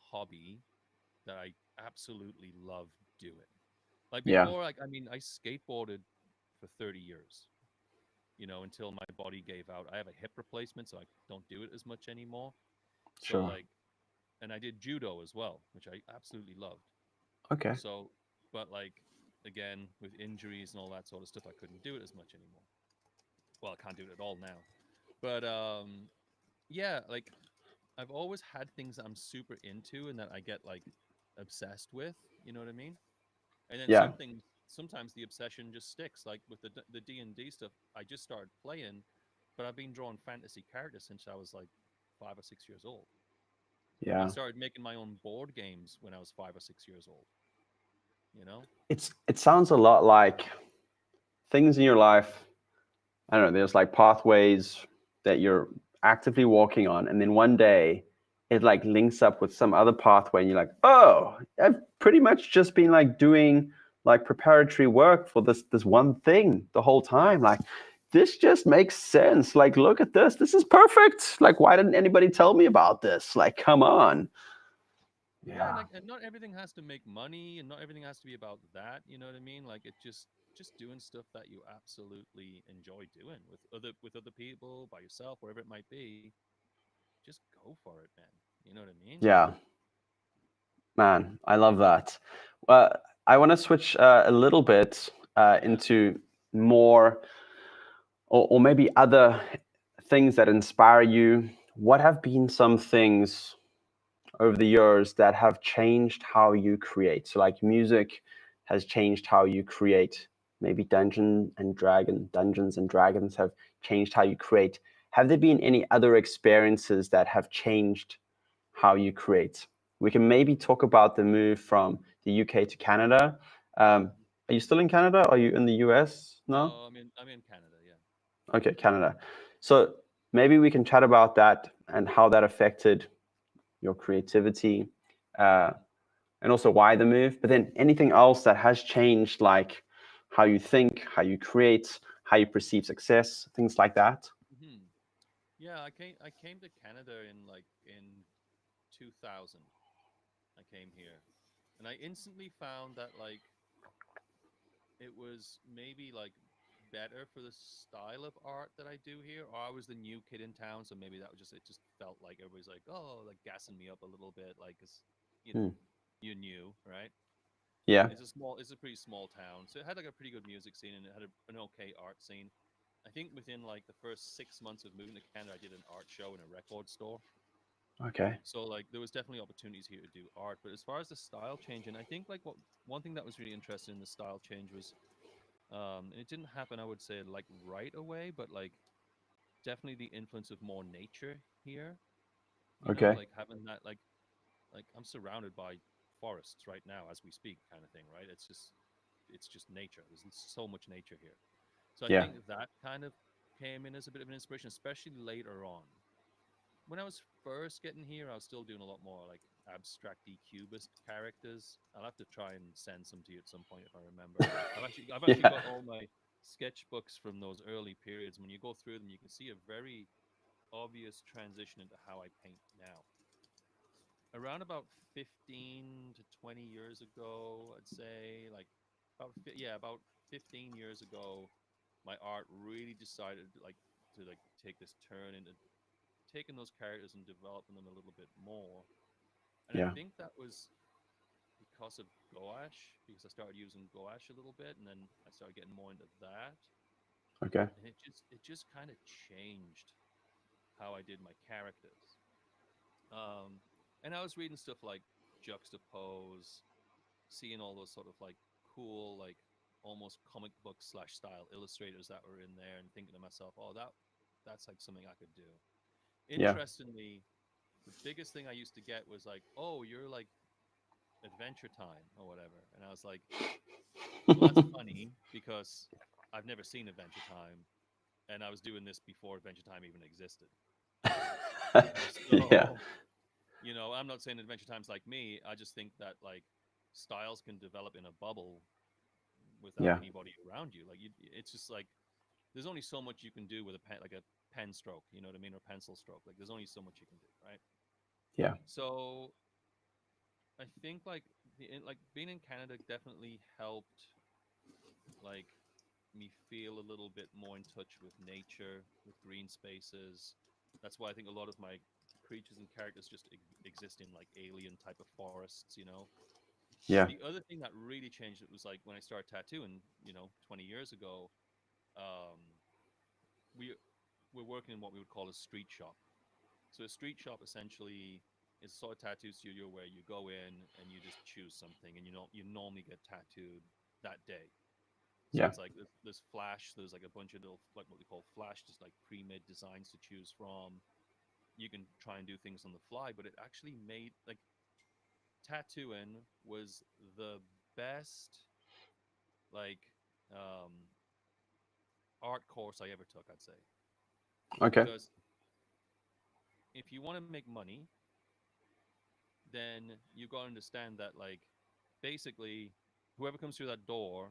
hobby that I absolutely love doing. Like Yeah, before, like I mean, I skateboarded for 30 years. Until my body gave out. I have a hip replacement, so I don't do it as much anymore. So sure. like, and I did judo as well, which I absolutely loved. Okay. So, but like again, with injuries and all that sort of stuff, I couldn't do it as much anymore. Well, I can't do it at all now. But yeah, like I've always had things that I'm super into and that I get like obsessed with. You know what I mean? And then Yeah, sometimes the obsession just sticks. Like with the D&D stuff, I just started playing, but I've been drawing fantasy characters since I was like 5 or 6 years old. I yeah. started making my own board games when I was 5 or 6 years old. You know? It sounds a lot like things in your life. I don't know. There's like pathways that you're actively walking on, and then one day it like links up with some other pathway, and you're like, oh, I've pretty much just been like doing like preparatory work for this one thing the whole Yeah. time. Like this just makes sense. Like look at this. This is perfect. Like why didn't anybody tell me about this? Like come on. Yeah, and Yeah. like, and not everything has to make money, and not everything has to be about that. You know what I mean? Like, it just doing stuff that you absolutely enjoy doing with other people, by yourself, wherever it might be. Just go for it, man. You know what I mean? Yeah. Man, I love that. I want to switch a little bit Yeah. into more, or maybe other things that inspire you. What have been some things over the years that have changed how you create? So, like music has changed how you create. Maybe Dungeons and Dragons have changed how you create. Have there been any other experiences that have changed how you create? We can maybe talk about the move from the UK to Canada. Are you still in Canada? Are you in the US now? No, I'm in Canada. Yeah. Okay, Canada. So maybe we can chat about that and how that affected your creativity, uh, and also why the move. But then anything else that has changed, like how you think, how you create, how you perceive success, things like that. Yeah, I came to Canada in 2000. I came here, and I instantly found that like it was maybe like better for the style of art that I do here. Or I was the new kid in town, so maybe that was just it. Just felt like everybody's like, oh, like gassing me up a little bit, like, 'cause you know, Hmm. you knew, right? Yeah. It's a pretty small town, so it had like a pretty good music scene, and it had an okay art scene. I think within like the first 6 months of moving to Canada, I did an art show in a record store. Okay. So like there was definitely opportunities here to do art. But as far as the style change, and I think like what one thing that was really interesting in the style change was, and it didn't happen, I would say, like right away, but like definitely the influence of more nature here. You know, Okay. like having that like I'm surrounded by forests right now as we speak, kind of thing, right? It's just nature. There's so much nature here. So I Yeah. think that kind of came in as a bit of an inspiration, especially later on. When I was first getting here, I was still doing a lot more like abstracty cubist characters. I'll have to try and send some to you at some point if I remember. I've actually Yeah. got all my sketchbooks from those early periods. When you go through them, you can see a very obvious transition into how I paint now. Around about 15 to 20 years ago, I'd say, like about 15 years ago, my art really decided to take this turn into taking those characters and developing them a little bit more. And I Yeah. think that was because of gouache, because I started using gouache a little bit, and then I started getting more into that, Okay. and it just kind of changed how I did my characters. Um, and I was reading stuff like Juxtapose, seeing all those sort of like cool, like almost comic book slash style illustrators that were in there, and thinking to myself, oh, that's like something I could do. Yeah. Interestingly, the biggest thing I used to get was like, "Oh, you're like Adventure Time or whatever," and I was like, "Well, that's funny because I've never seen Adventure Time, and I was doing this before Adventure Time even existed." Yeah. So, I'm not saying Adventure Time's like me. I just think that like styles can develop in a bubble without Yeah. anybody around you. Like, it's just like there's only so much you can do with a pen, like a pen stroke. You know what I mean, or pencil stroke. Like, there's only so much you can do, right? Yeah. So I think like being in Canada definitely helped like me feel a little bit more in touch with nature, with green spaces. That's why I think a lot of my creatures and characters just exist in like alien type of forests, you know. Yeah. The other thing that really changed it was like when I started tattooing, 20 years ago, um, we we're working in what we would call a street shop. So a street shop essentially is a sort of tattoo studio where you go in and you just choose something, and you normally get tattooed that day. So Yeah. it's like there's flash. There's like a bunch of little like what we call flash, just like pre-made designs to choose from. You can try and do things on the fly, but it actually made like tattooing was the best like um, art course I ever took. I'd say Okay. because if you want to make money, then you got to understand that like basically whoever comes through that door,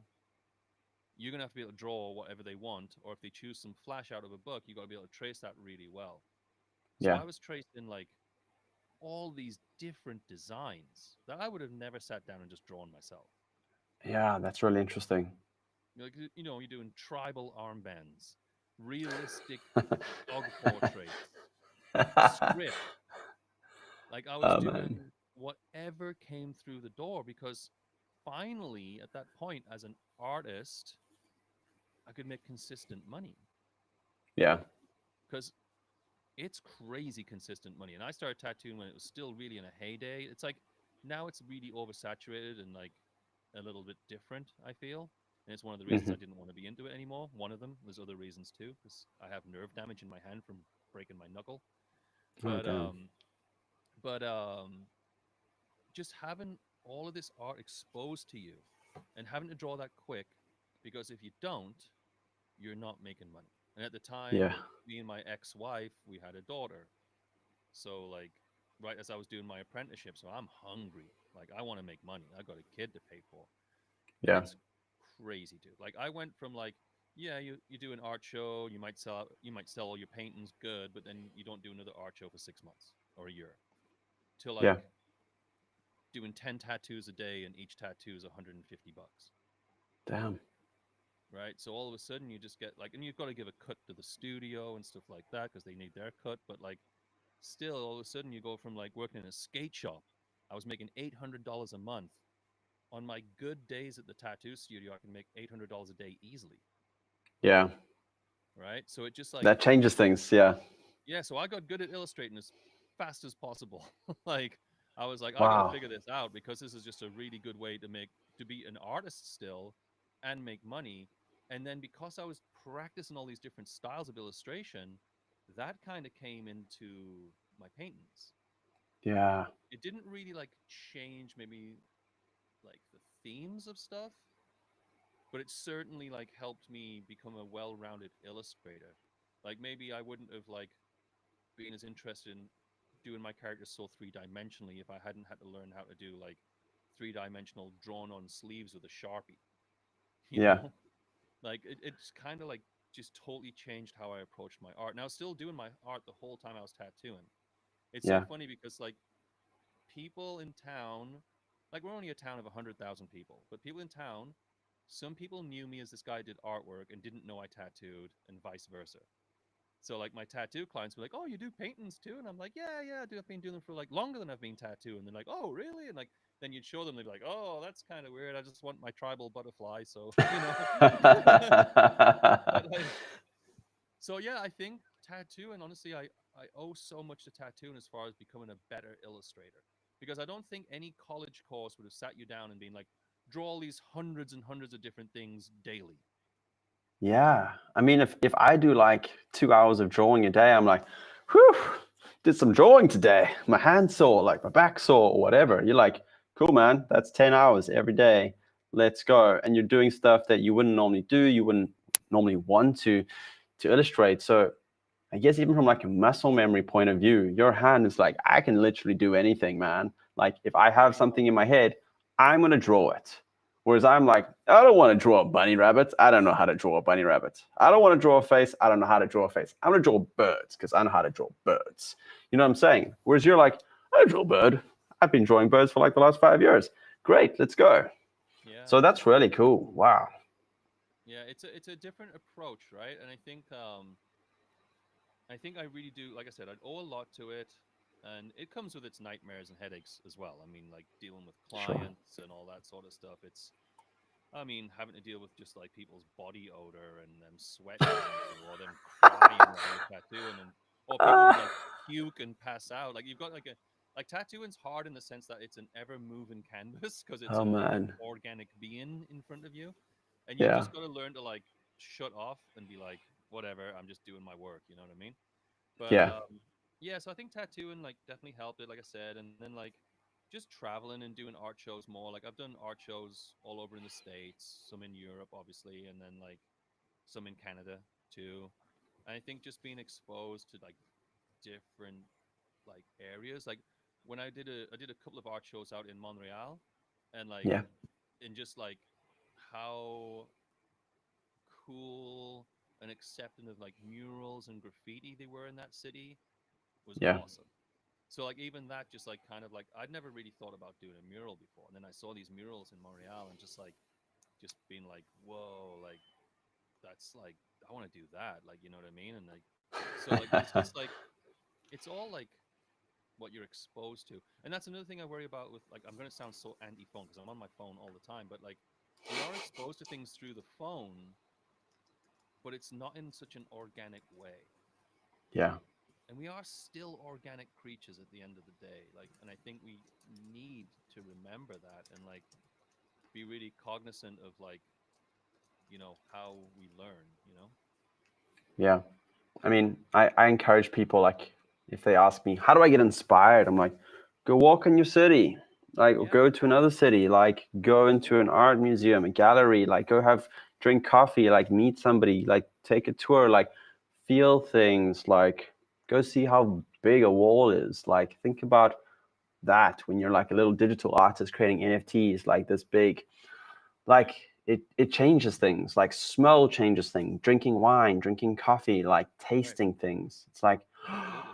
you're gonna have to be able to draw whatever they want, or if they choose some flash out of a book, you got to be able to trace that really well. So Yeah. I was tracing like all these different designs that I would have never sat down and just drawn myself. Yeah. That's really interesting. Like you're doing tribal armbands, realistic dog portraits, script. Like I was Oh man. doing whatever came through the door because finally at that point as an artist I could make consistent money Yeah. because it's crazy consistent money. And I started tattooing when it was still really in a heyday. It's like now it's really oversaturated and like a little bit different, I feel. And it's one of the reasons Hmm. I didn't want to be into it anymore. One of them. There's other reasons too, because I have nerve damage in my hand from breaking my knuckle. Oh But damn. just having all of this art exposed to you and having to draw that quick because if you don't, you're not making money. And at the Yeah. time, me and my ex-wife, we had a daughter. So like right as I was doing my apprenticeship, so I'm hungry. Like I want to make money. I got a kid to pay for. And Yeah. it's crazy, dude. Like I went from like yeah, you do an art show, you might sell all your paintings good, but then you don't do another art show for 6 months or a year. To Yeah. like doing 10 tattoos a day and each tattoo is $150. Damn. Right? So all of a sudden you just get like and you've got to give a cut to the studio and stuff like that because they need their cut, but like still all of a sudden you go from like working in a skate shop. I was making $800 a month. On my good days at the tattoo studio, I can make $800 a day easily. Yeah. right? So it just like, That changes things. Yeah. yeah, so I got good at illustrating as fast as possible. Like I was like, I got to Wow. figure this out because this is just a really good way to be an artist still and make money. And then because I was practicing all these different styles of illustration, that kind of came into my paintings. Yeah. It didn't really like change maybe like the themes of stuff, but it certainly like helped me become a well-rounded illustrator. Like maybe I wouldn't have like been as interested in doing my characters so three-dimensionally if I hadn't had to learn how to do like three-dimensional drawn on sleeves with a Sharpie, you Yeah. know? Like it's kind of like just totally changed how I approached my art. Now, I was still doing my art the whole time I was tattooing. It's so Yeah. funny because like people in town, like we're only a town of 100,000 people, but people in town, some people knew me as this guy who did artwork and didn't know I tattooed, and vice versa. So like my tattoo clients were like, "Oh, you do paintings too?" And I'm like, "Yeah, yeah, I do. I've been doing them for like longer than I've been tattooing." And they're like, "Oh, really?" And like then you'd show them, they'd be like, "Oh, that's kind of weird. I just want my tribal butterfly." So but like, so yeah, I think tattooing. Honestly, I owe so much to tattooing as far as becoming a better illustrator, because I don't think any college course would have sat you down and been like, draw all these hundreds and hundreds of different things daily. Yeah. I mean, if I do like 2 hours of drawing a day, I'm like, whew, did some drawing today. My hand's sore, like my back sore or whatever. You're like, cool, man. That's 10 hours every day. Let's go. And you're doing stuff that you wouldn't normally do. You wouldn't normally want to illustrate. So I guess even from like a muscle memory point of view, your hand is like, I can literally do anything, man. Like if I There have you go. something in my head, I'm gonna draw it. Whereas I'm like, I don't want to draw a bunny rabbit. I don't know how to draw a bunny rabbit. I don't want to draw a face. I don't know how to draw a face. I'm gonna draw birds because I know how to draw birds. You know what I'm saying? Whereas you're like, I draw a bird. I've been drawing birds for like the last 5 years. Great, let's go. Yeah, So yeah, that's really cool. Wow. yeah. It's a different approach, right? And I think I really do. Like I said, I owe a lot to it, and it comes with its nightmares and headaches as well. I mean, like dealing with Sure. clients and all that sort of stuff. I mean, having to deal with just like people's body odor and them sweating on you, or them crying while you're tattooing, and or people would like puke and pass out. Like you've got like tattooing's hard in the sense that it's an ever moving canvas because it's Oh a man. organic being in front of you, and you've Yeah. just got to learn to like shut off and be like, whatever, I'm just doing my work. You know what I mean? But Yeah. yeah, so I think tattooing like definitely helped it, like I said, and then like just traveling and doing art shows more. Like I've done art shows all over in the States, some in Europe, obviously, and then like some in Canada too. And I think just being exposed to like different like areas, like when I did a couple of art shows out in Montreal, and like Yeah. and just like how cool and accepting of like murals and graffiti they were in that city was Yeah. awesome. So like even that just like kind of like I'd never really thought about doing a mural before. And then I saw these murals in Montreal and just being like, whoa, like that's like I want to do that. Like, you know what I mean? And like so like it's just like it's all like what you're exposed to. And that's another thing I worry about with like I'm gonna sound so anti-phone because I'm on my phone all the time, but like we are exposed to things through the phone, but it's not in such an organic way. Yeah. And we are still organic creatures at the end of the day, like, and I think we need to remember that and like be really cognizant of like how we learn. Yeah. I mean, I encourage people like if they ask me, how do I get inspired? I'm like, go walk in your city. Like or Yeah, go to another city, like go into an art museum, a gallery, like go have drink coffee, like meet somebody, like take a tour, like feel things, like go see how big a wall is. Like think about that when you're like a little digital artist creating NFTs like this big. yeah, Like it changes things, like smell changes things, drinking wine, drinking coffee, like right, tasting things. It's like absolutely,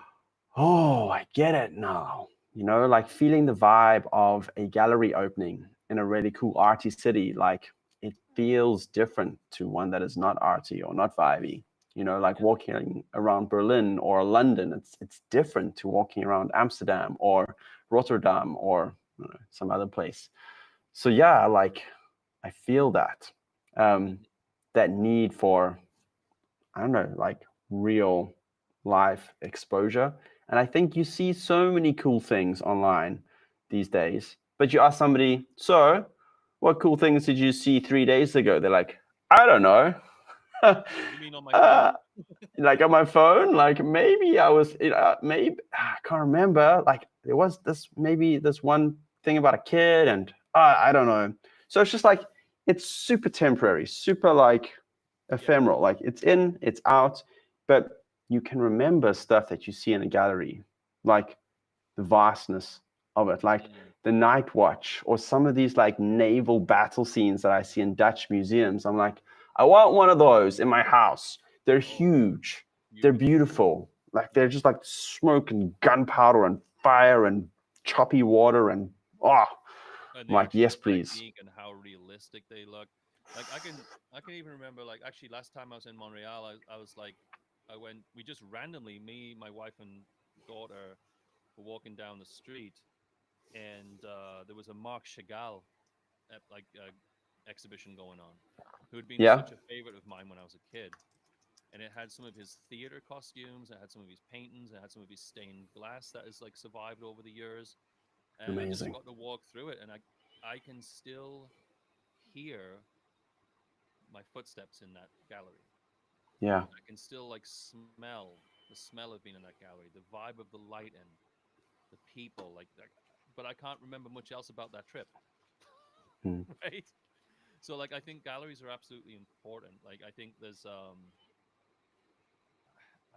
oh, I get it now. Like feeling the vibe of a gallery opening in a really cool arty city, like it feels different to one that is not arty or not vibey. Like yeah, walking around Berlin or London, it's different to walking around Amsterdam or Rotterdam or some other place. So yeah, like I feel that mhm, that need for I don't know, like real life exposure. And I think you see so many cool things online these days. But you ask somebody, so what cool things did you see 3 days ago? They're like, I don't know. You mean on my uh, phone? like on my phone, like maybe I was, maybe I can't remember. Like there was this maybe this one thing about a kid, and I don't know. So it's just like it's super temporary, super like Yeah. ephemeral. Like it's in, it's out, but you can remember stuff that you see in a gallery, like the vastness of it, like Mm. the night watch or some of these like naval battle scenes that I see in Dutch museums. I'm like, I want one of those in my house. They're Oh, huge, you they're would love it. beautiful, like they're Yeah. just like smoke and gunpowder and fire and choppy water and oh, And I'm the like, actual yes please. technique and how realistic they look. Like I can even remember like actually last time I was in Montreal, I was like I went we just randomly me, my wife and daughter were walking down the street and there was a Marc Chagall exhibition going on, who had been Yeah, such a favorite of mine when I was a kid. And it had some of his theater costumes, it had some of his paintings, it had some of his stained glass that has like survived over the years. And I just amazing. got to walk through it, and I can still hear my footsteps in that gallery. Yeah, I can still like smell the smell of being in that gallery, the vibe of the light and the people, but I can't remember much else about that trip, mm. right? So like I think galleries are absolutely important. Like I think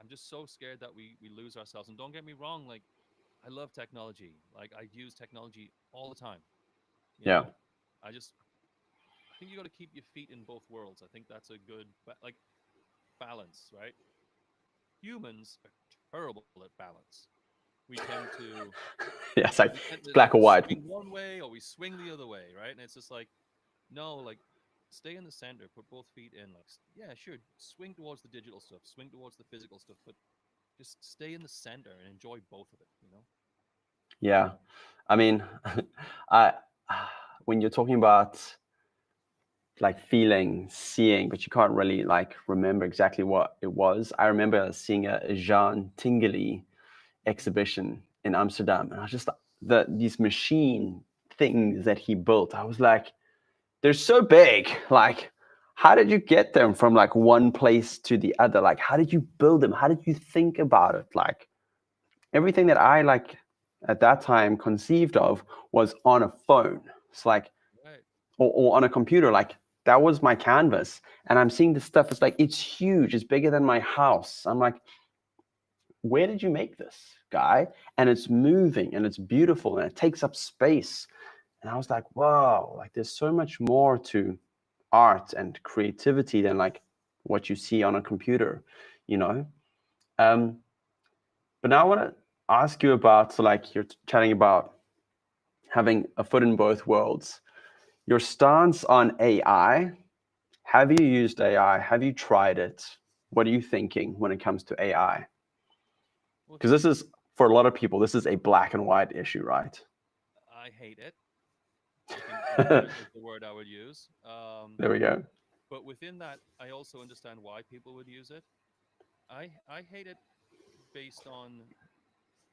I'm just so scared that we lose ourselves. And don't get me wrong, like I love technology. Like I use technology all the time, you Yeah, know? I think you got to keep your feet in both worlds. I think that's a good like balance, right? Humans are terrible at balance. We tend to yeah, it's like we tend to black or white. swing one way or we swing the other way, right? And it's just like no, like stay in the center, put both feet in. Like yeah, sure, swing towards the digital stuff, swing towards the physical stuff, but just stay in the center and enjoy both of it. You know? Yeah, I mean, I when you're talking about like feeling, seeing, but you can't really like remember exactly what it was. I remember seeing a Jean Tinguely Mm. exhibition in Amsterdam, and I was just these machine things that he built. I was like, they're so big. Like, how did you get them from like one place to the other? Like, how did you build them? How did you think about it? Like, everything that I like at that time conceived of was on a phone. It's like Right. or on a computer. Like that was my canvas. And I'm seeing this stuff. It's like it's huge. It's bigger than my house. I'm like, where did you make this, guy? And it's moving and it's beautiful and it takes up space. And I was like, wow, like there's so much more to art and creativity than like what you see on a computer, you know? Um, but now I want to ask you about, so like you're chatting about having a foot in both worlds. Your stance on AI. Have you used AI? Have you tried it? What are you thinking when it comes to AI? Well, Because this is, for a lot of people, this is a black and white issue, right? I hate it. I think ignorant is the word I would use. There we go. But within that, I also understand why people would use it. I hate it based on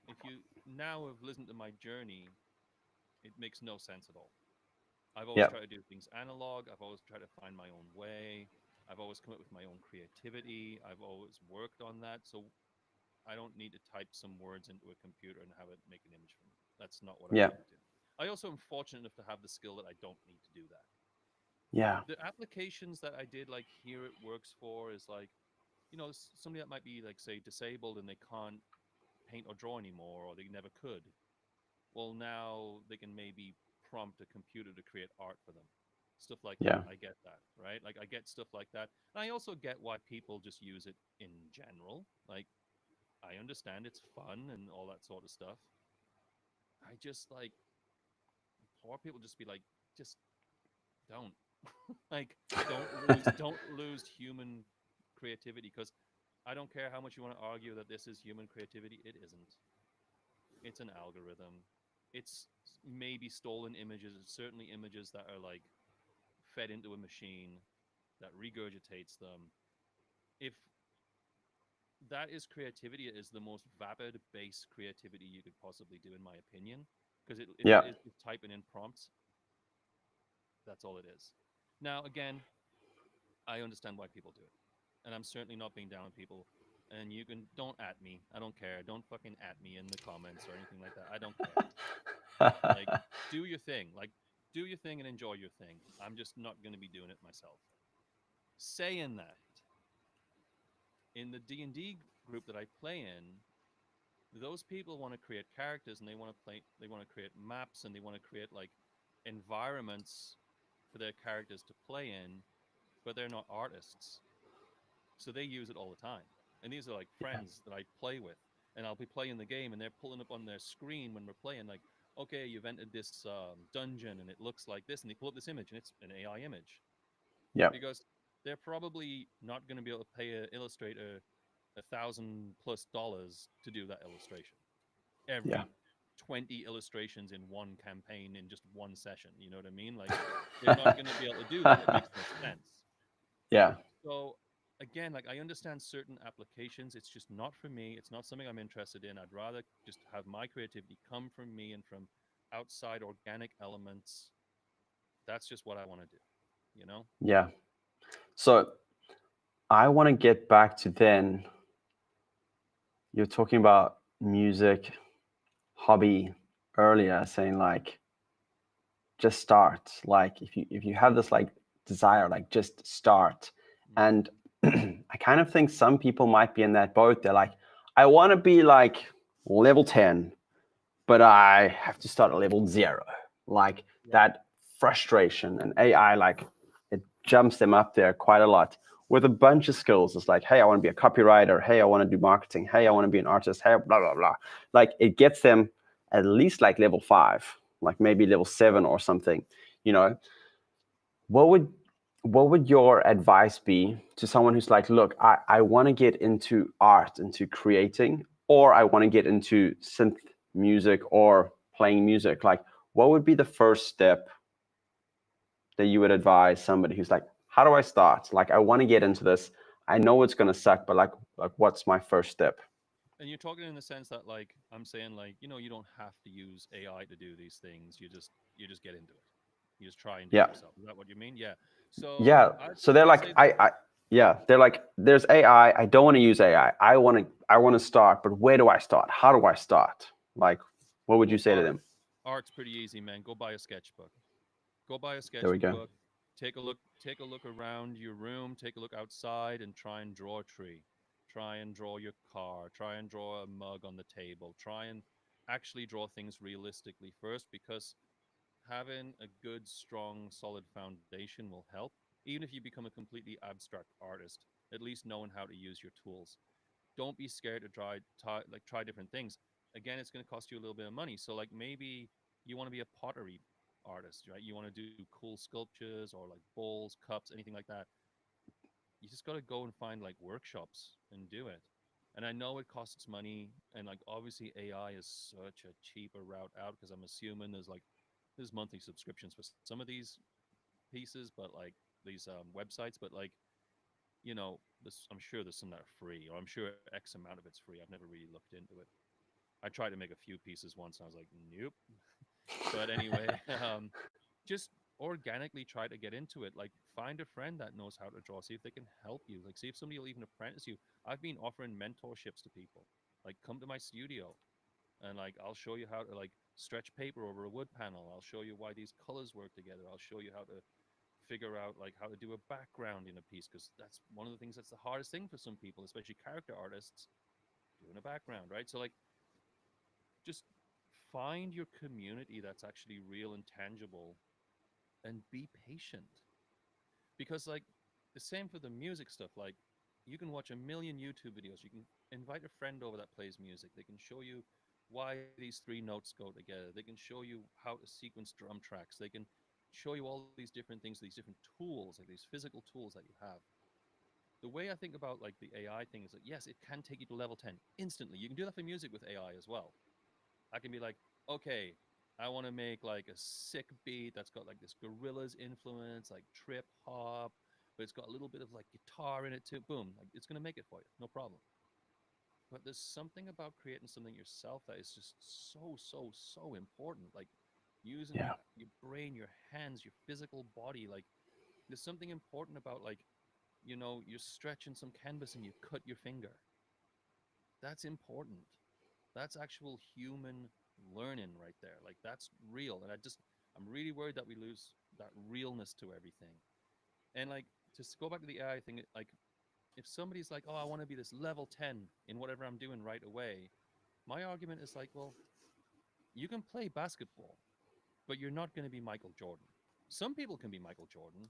if you now have listened to my journey, it makes no sense at all. I've always Yeah, tried to do things analog. I've always tried to find my own way. I've always come up with my own creativity. I've always worked on that. So I don't need to type some words into a computer and have it make an image for me. That's not what I yeah, want to do. I also am fortunate enough to have the skill that I don't need to do that. yeah, The applications that I did, like here it works for, is like, somebody that might be like, say, disabled and they can't paint or draw anymore, or they never could. Well, now they can maybe prompt a computer to create art for them. Stuff like that. yeah, I get that, right? Like, I get stuff like that. And I also get why people just use it in general. Like, I understand it's fun and all that sort of stuff. I just like poor people just be like, just don't like don't lose human creativity because I don't care how much you want to argue that this is human creativity. It isn't. It's an algorithm. It's maybe stolen images. It's certainly images that are like fed into a machine that regurgitates them. If that is creativity. It is the most vapid base creativity you could possibly do, in my opinion, because it Yeah. is just typing in prompts. That's all it is. Now, again, I understand why people do it, and I'm certainly not being down on people. And you can don't at me. I don't care. Don't fucking at me in the comments or anything like that. I don't care. Like, do your thing. Like, do your thing and enjoy your thing. I'm just not going to be doing it myself. Saying that, in the D&D group that I play in, those people want to create characters and they want to create maps and they want to create like environments for their characters to play in, but they're not artists. So they use it all the time. And these are like Yeah. friends that I play with. And I'll be playing the game and they're pulling up on their screen when we're playing, like, okay, you've entered this dungeon and it looks like this. And they pull up this image and it's an AI image Yeah. because they're probably not going to be able to pay an illustrator $1,000+ to do that illustration. Yeah. Every 20 illustrations in one campaign in just one session. You know what I mean? Like, they're not going to be able to do that. It makes no sense. Yeah. So again, like, I understand certain applications. It's just not for me. It's not something I'm interested in. I'd rather just have my creativity come from me and from outside organic elements. That's just what I want to do, you know? Yeah. So I want to get back to then. You're talking about music, hobby earlier, saying like just start. Like if you have this like desire, like just start. Mm. And I kind of think some people might be in that boat. They're like, I want to be like level 10, but I have to start at level 0. Like Yeah. that frustration, and AI, like it jumps them up there quite a lot with a bunch of skills. It's like, hey, I want to be a copywriter. Hey, I want to do marketing. Hey, I want to be an artist. Hey, blah, blah, blah. Like it gets them at least like level 5, like maybe level 7 or something, you know. What would your advice be to someone who's like, look, I want to get into art, into creating, or I want to get into synth music or playing music? Like, what would be the first step that you would advise somebody who's like, how do I start? Like, I want to get into this. I know it's gonna suck, but like what's my first step? And you're talking in the sense that, like, I'm saying, like, you don't have to use AI to do these things. You just get into it. You just try and do it Yeah. yourself. Is that what you mean? Yeah. So Yeah. So they're I'd like, say I yeah, they're like, there's AI. I don't want to use AI. I want to start, but where do I start? How do I start? Like, what would you well, say to them? art's pretty easy, man. Go buy a sketchbook. Go buy a There we go. sketchbook. Take a look around your room. Take a look outside and try and draw a tree. Try and draw your car. Try and draw a mug on the table. Try and actually draw things realistically first, because having a good, strong, solid foundation will help. Even if you become a completely abstract artist, at least knowing how to use your tools. Don't be scared to try different things. Again, it's going to cost you a little bit of money. So, like, maybe you want to be a pottery artist, right? You want to do cool sculptures or like bowls, cups, anything like that. You just got to go and find like workshops and do it. And I know it costs money, and like obviously AI is such a cheaper route out, because I'm assuming there's monthly subscriptions for some of these pieces, but like these websites, but like, I'm sure there's some that are free, or I'm sure X amount of it's free. I've never really looked into it. I tried to make a few pieces once, and I was like, nope. But anyway, just organically try to get into it. Like, find a friend that knows how to draw. See if they can help you. Like, see if somebody will even apprentice you. I've been offering mentorships to people. Like, come to my studio, and like I'll show you how to like stretch paper over a wood panel. I'll show you why these colors work together. I'll show you how to figure out like how to do a background in a piece, because that's one of the things that's the hardest thing for some people, especially character artists, doing a background, right? So like, just find your community that's actually real and tangible, and be patient. Because like, the same for the music stuff. Like, you can watch a million YouTube videos. You can invite a friend over that plays music. They can show you why these three notes go together. They can show you how to sequence drum tracks. They can show you all these different things, these different tools, like these physical tools that you have. The way I think about like the AI thing is that, yes, it can take you to level 10 instantly. You can do that for music with AI as well. I can be like, okay, I want to make like a sick beat that's got like this gorillas influence, like trip hop, but it's got a little bit of like guitar in it too. Boom, like it's gonna make it for you, no problem. But there's something about creating something yourself that is just so, so, so important. Like using Yeah. your brain, your hands, your physical body. Like there's something important about like, you're stretching some canvas and you cut your finger. That's important. That's actual human learning right there. Like that's real. And I'm really worried that we lose that realness to everything. And like, just go back to the AI thing, like if somebody's like, oh, I want to be this level 10 in whatever I'm doing right away, my argument is like, well, you can play basketball, but you're not going to be Michael Jordan. Some people can be Michael Jordan,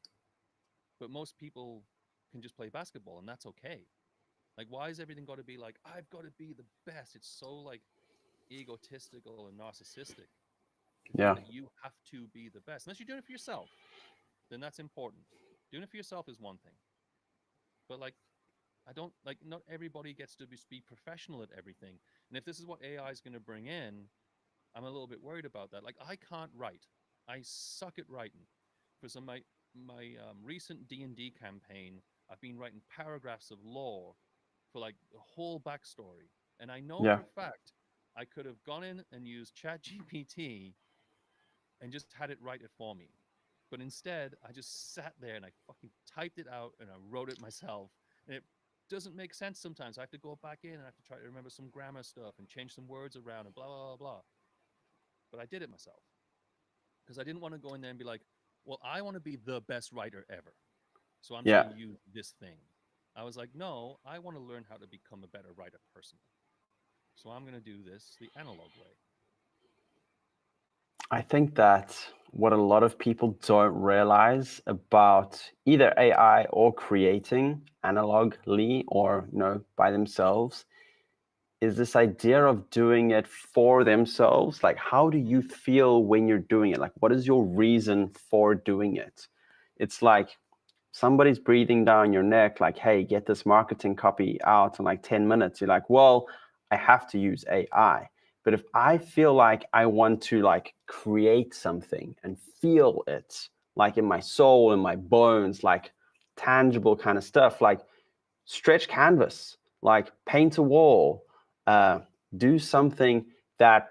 but most people can just play basketball, and that's okay. Like, why is everything got to be like, I've got to be the best? It's so like egotistical and narcissistic to think Yeah. that you have to be the best. Unless you're doing it for yourself, then that's important. Doing it for yourself is one thing, but like, I don't like not everybody gets to be professional at everything. And if this is what AI is going to bring in, I'm a little bit worried about that. Like I can't write. I suck at writing. For some my recent D&D campaign, I've been writing paragraphs of lore for like the whole backstory. And I know Yeah. for a fact I could have gone in and used ChatGPT and just had it write it for me. But instead, I just sat there and I fucking typed it out and I wrote it myself. And it doesn't make sense sometimes. I have to go back in and I have to try to remember some grammar stuff and change some words around and blah, blah, blah, blah. But I did it myself because I didn't want to go in there and be like, well, I want to be the best writer ever. So I'm just Yeah. going to use this thing. I was like, no, I want to learn how to become a better writer personally. So I'm going to do this the analog way. I think that what a lot of people don't realize about either AI or creating analogly or by themselves is this idea of doing it for themselves. Like, how do you feel when you're doing it? Like, what is your reason for doing it? It's like somebody's breathing down your neck, like, hey, get this marketing copy out in like 10 minutes. You're like, well, I have to use AI. But if I feel like I want to like create something and feel it, like in my soul, in my bones, like tangible kind of stuff, like stretch canvas, like paint a wall, uh, do something that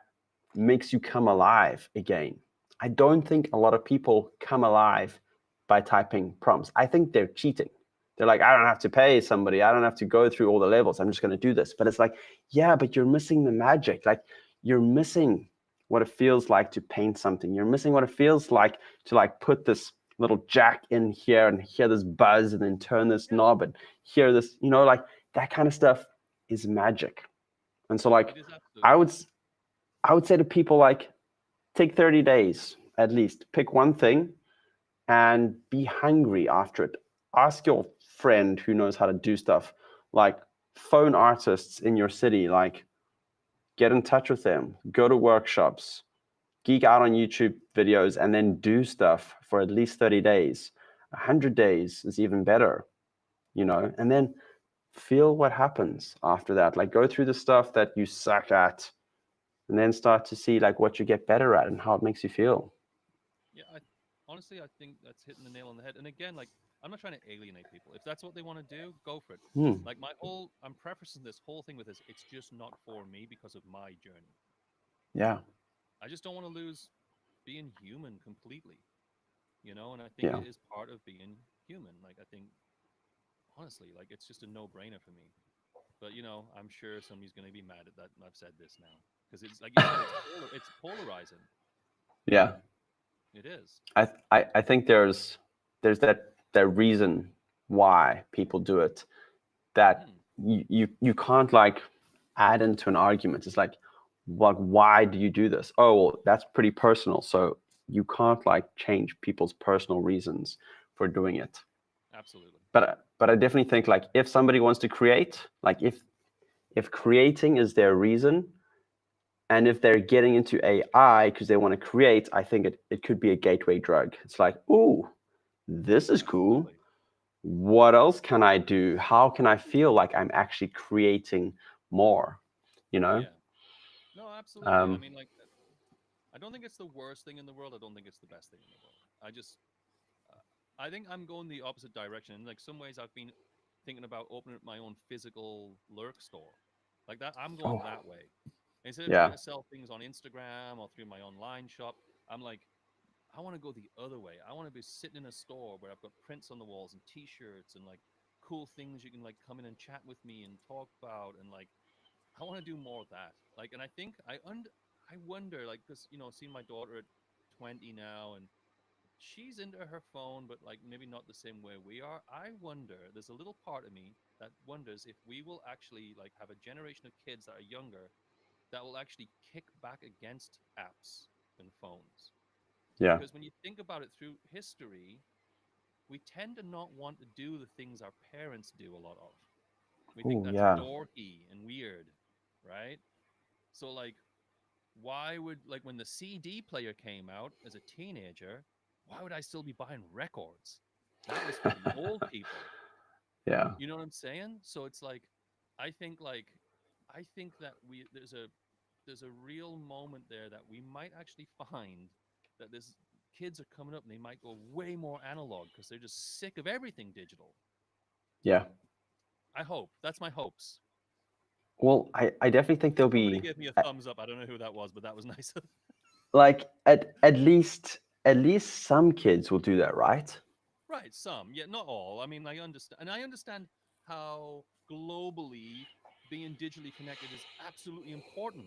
makes you come alive again. I don't think a lot of people come alive by typing prompts. I think they're cheating. They're like, I don't have to pay somebody. I don't have to go through all the levels. I'm just going to do this. But it's like, yeah, but you're missing the magic. Like you're missing what it feels like to paint something. You're missing what it feels like to like put this little jack in here and hear this buzz and then turn this Yeah, knob and hear this, like that kind of stuff is magic. And so like it is I absolutely. would I would say to people like take 30 days at least, pick one thing and be hungry after it. Ask your friend who knows how to do stuff, like phone artists in your city, like get in touch with them, go to workshops, geek out on YouTube videos, and then do stuff for at least 30 days. 100 days is even better, and then feel what happens after that. Like go through the stuff that you suck at and then start to see like what you get better at and how it makes you feel. Yeah, honestly, I think that's hitting the nail on the head. And again, like, I'm not trying to alienate people. If that's what they want to do, go for it. Hmm. Like, I'm prefacing this whole thing with this. It's just not for me because of my journey. Yeah. I just don't want to lose being human completely, And I think it Yeah. is part of being human. Like, I think, honestly, like, it's just a no-brainer for me. But, I'm sure somebody's going to be mad at that. I've said this now because it's like you said, it's polarizing. Yeah. It is. I think there's that reason why people do it that Hmm. you can't like add into an argument. It's like why do you do this? Oh, well, that's pretty personal. So you can't like change people's personal reasons for doing it. Absolutely. But I definitely think like if somebody wants to create, like if creating is their reason, and if they're getting into AI because they want to create, I think it could be a gateway drug. It's like, ooh, this is cool. Absolutely. What else can I do? How can I feel like I'm actually creating more? You know? Yeah. No, absolutely. I Um, mean, like, I don't think it's the worst thing in the world. I don't think it's the best thing in the world. Uh, I think I'm going the opposite direction. In like some ways, I've been thinking about opening up my own physical Lurk store. Like that, I'm going Oh, that way. Instead of trying yeah, to sell things on Instagram or through my online shop, I'm like, I want to go the other way. I want to be sitting in a store where I've got prints on the walls and T-shirts and like cool things you can like come in and chat with me and talk about, and like I want to do more of that. Like, and I think I wonder, like, because seeing my daughter at 20 now, and she's into her phone, but like maybe not the same way we are. I wonder. There's a little part of me that wonders if we will actually like have a generation of kids that are younger that will actually kick back against apps and phones. yeah. Because when you think about it through history, we tend to not want to do the things our parents do a lot of. We think Oh, that's yeah, dorky and weird, right? So like why would like when the CD player came out as a teenager, why would I still be buying records? That was for the old people. yeah, You know what I'm saying? So it's like I think that there's a real moment there that we might actually find that this kids are coming up and they might go way more analog because they're just sick of everything digital. yeah. I hope. That's my hopes. Well, I definitely think there'll Somebody be gave me a uh, thumbs up. I don't know who that was, but that was nice. like at least some kids will do that, right? Right, some. Yeah, not all. I mean, I understand. And I understand how globally being digitally connected is absolutely important.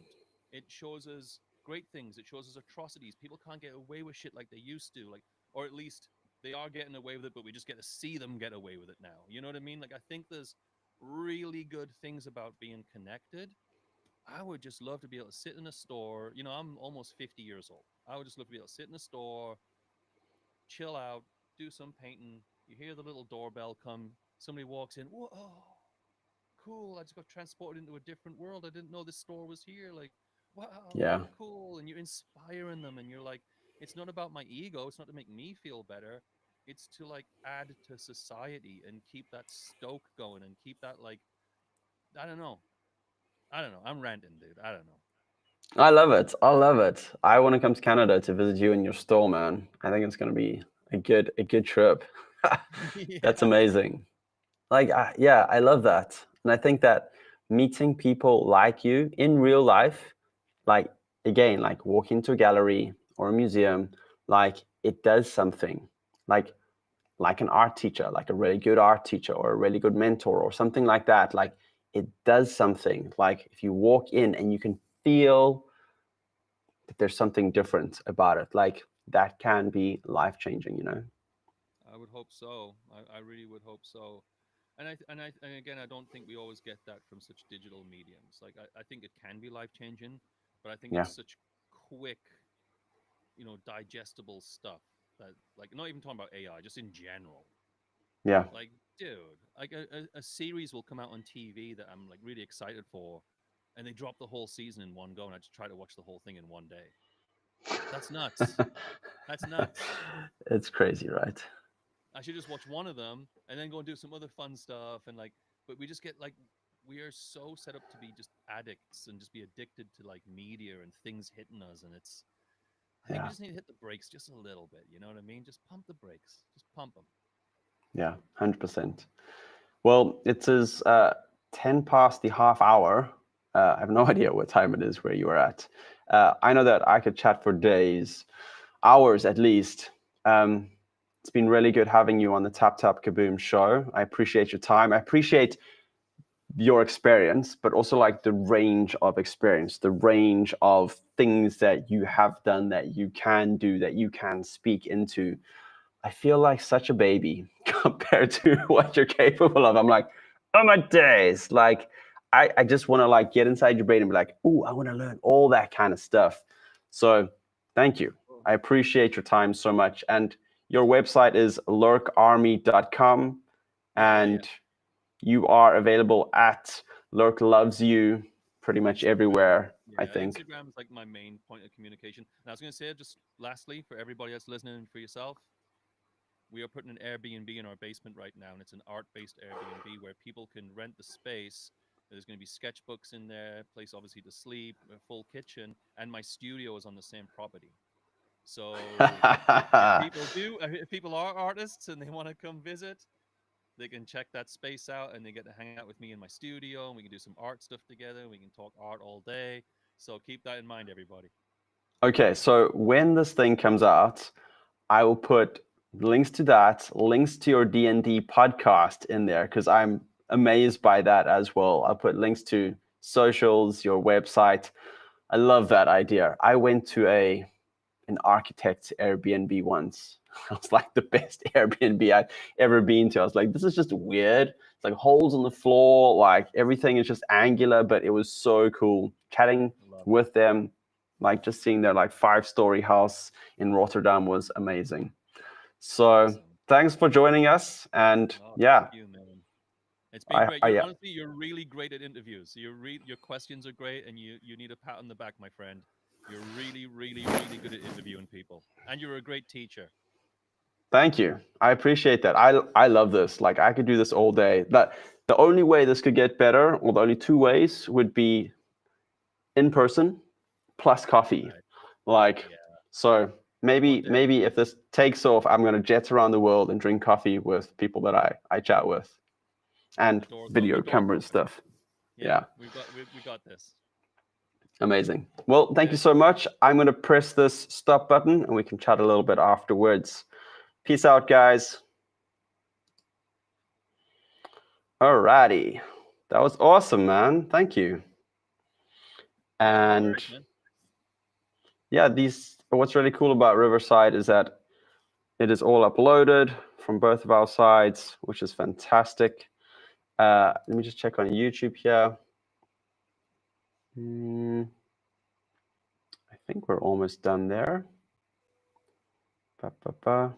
It shows us great things. It shows us atrocities. People can't get away with shit like they used to. Like, or at least they are getting away with it, but we just get to see them get away with it now. You know what I mean? Like, I think there's really good things about being connected. I would just love to be able to sit in a store. I'm almost 50 years old. I would just love to be able to sit in a store, chill out, do some painting. You hear the little doorbell come. Somebody walks in. Whoa, oh, cool! I just got transported into a different world. I didn't know this store was here. Like, wow, Yeah, cool! And you're inspiring them, and you're like, it's not about my ego. It's not to make me feel better. It's to like add to society and keep that stoke going and keep that like I don't know. I don't know. I'm ranting, dude. I don't know. I love it. I love it. I want to come to Canada to visit you in your store, man. I think it's going to be a good trip. That's Yeah. amazing. Like, yeah, I love that, and I think that meeting people like you in real life, like again, like walking to a gallery or a museum, like it does something. Like like an art teacher, like a really good art teacher or a really good mentor or something like that. Like it does something. Like if you walk in and you can feel that there's something different about it, like that can be life changing, you know? I would hope so. I really would hope so. And again, I don't think we always get that from such digital mediums. Like I think it can be life changing, but I think Yeah. it's such quick, digestible stuff that like not even talking about AI, just in general. Yeah. Like, dude, like a series will come out on TV that I'm like really excited for, and they drop the whole season in one go, and I just try to watch the whole thing in one day. That's nuts. That's nuts. It's crazy, right? I should just watch one of them and then go and do some other fun stuff and like but we just get like we are so set up to be just addicts and just be addicted to like media and things hitting us and it's I think we Yeah. just need to hit the brakes just a little bit, you know what I mean? Just pump the brakes. Just pump them. Yeah. 100%. Well, it is 10 past the half hour. I have no idea what time it is where you are at. I know that I could chat for days, hours at least. Um, it's been really good having you on the Tap Tap Kaboom show. I appreciate your time. I appreciate your experience, but also like the range of experience, the range of things that you have done, that you can do, that you can speak into. I feel like such a baby compared to what you're capable of. I'm like, oh my days. Like, I just want to like get inside your brain and be like, oh, I want to learn all that kind of stuff. So thank you. Cool. I appreciate your time so much. And your website is lurkarmy.com. Yeah, yeah. And you are available at Lurk Loves You pretty much Instagram. everywhere, I Yeah, think. Instagram is like my main point of communication. And I was going to say, just lastly, for everybody that's listening and for yourself, we are putting an Airbnb in our basement right now, and it's an art-based Airbnb where people can rent the space. There's going to be sketchbooks in there, place obviously to sleep, a full kitchen, and my studio is on the same property. So if people are artists and they want to come visit, they can check that space out, and they get to hang out with me in my studio, and we can do some art stuff together. We can talk art all day. So keep that in mind, everybody. Okay, so when this thing comes out, I will put links to that, links to your D&D podcast in there, because I'm amazed by that as well. I'll put links to socials, your website. I love that idea. I went to an architect's Airbnb once. It was like the best Airbnb I'd ever been to. I was like, this is just weird. It's like holes in the floor, like everything is just angular, but it was so cool. Chatting Love it. with them, like just seeing their like 5-story house in Rotterdam was amazing. So Awesome. thanks for joining us. And Oh, thank yeah, you, man. It's been great. You're yeah, honestly, you're really great at interviews. Your questions are great, and you need a pat on the back, my friend. You're really, really, really good at interviewing people, and you're a great teacher. thank you. I appreciate that. I love this. Like I could do this all day. That the only way this could get better, or the only two ways, would be in person plus coffee. Right. Like, Yeah. so One day. maybe if this takes off, I'm gonna jet around the world and drink coffee with people that I chat with, and The video door's camera open. stuff. Yeah, Yeah, we got this. amazing. Well, thank you Okay. so much. I'm gonna press this stop button and we can chat a little bit afterwards. Peace out, guys. Alrighty. That was awesome, man. Thank you. Yeah, no And worries, man. yeah, what's really cool about Riverside is that it is all uploaded from both of our sides, which is fantastic. Let me just check on YouTube here. I think we're almost done there. Ba, ba, ba.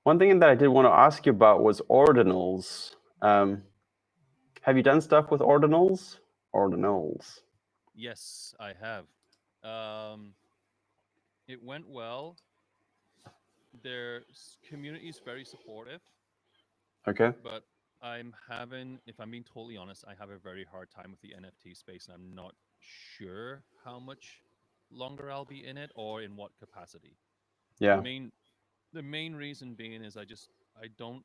One thing that I did want to ask you about was ordinals. Have you done stuff with ordinals? Ordinals. Yes, I have. Um, it went well. Their community is very supportive, Okay. but if I'm being totally honest, I have a very hard time with the NFT space, and I'm not sure how much longer I'll be in it or in what capacity. The Yeah. main the main reason being is I don't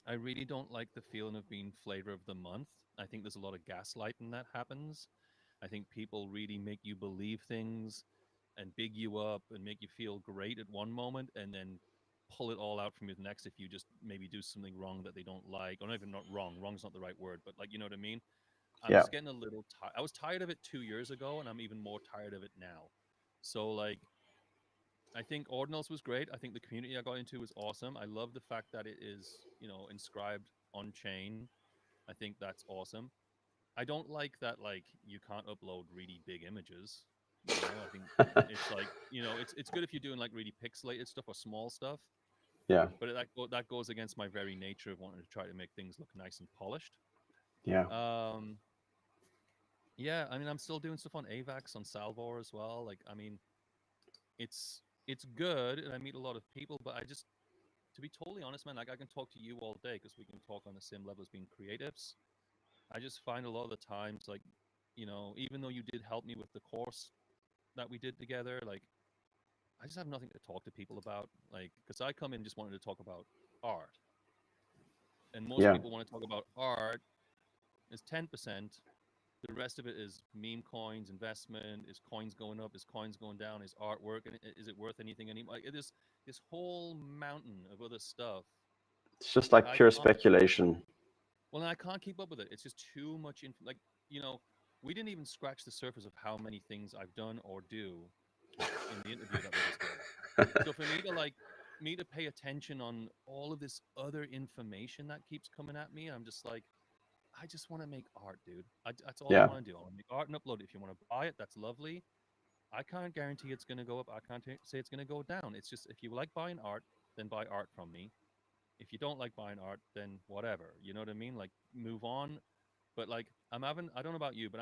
I really don't like the feeling of being flavor of the month. I think there's a lot of gaslighting that happens. I think people really make you believe things and big you up and make you feel great at one moment and then pull it all out from you the next if you just maybe do something wrong that they don't like. Or not even not wrong. Wrong's not the right word, but like you know what I mean? I'm Yeah. just getting a little tired. I was tired of it 2 years ago and I'm even more tired of it now. So like I think Ordinals was great. I think the community I got into was awesome. I love the fact that it is, inscribed on chain. I think that's awesome. I don't like that like you can't upload really big images. I think it's like, it's good if you're doing like really pixelated stuff or small stuff, Yeah. but that goes against my very nature of wanting to try to make things look nice and polished. Yeah. Um yeah, I mean I'm still doing stuff on AVAX on Salvor as well. Like I mean, it's good and I meet a lot of people, but to be totally honest, man, like I can talk to you all day because we can talk on the same level as being creatives. I just find a lot of the times, like, even though you did help me with the course that we did together, like, I just have nothing to talk to people about. Like, because I come in just wanting to talk about art, and most Yeah. people want to talk about art is 10%. The rest of it is meme coins, investment. Is coins going up? Is coins going down? Is artwork? And is it worth anything anymore? Like, it is this whole mountain of other stuff It's just that like I pure can't. speculation. Well, I can't keep up with it. It's just too much. Like you know, we didn't even scratch the surface of how many things I've done or do in the interview that we just did. So for me to pay attention on all of this other information that keeps coming at me, I'm just like, I just want to make art, dude. That's all I Yeah. want to do. I want to make art and upload it. If you want to buy it, that's lovely. I can't guarantee it's going to go up. I can't say it's going to go down. It's just if you like buying art, then buy art from me. If you don't like buying art, then whatever. You know what I mean? Like move on. But like I don't know about you, but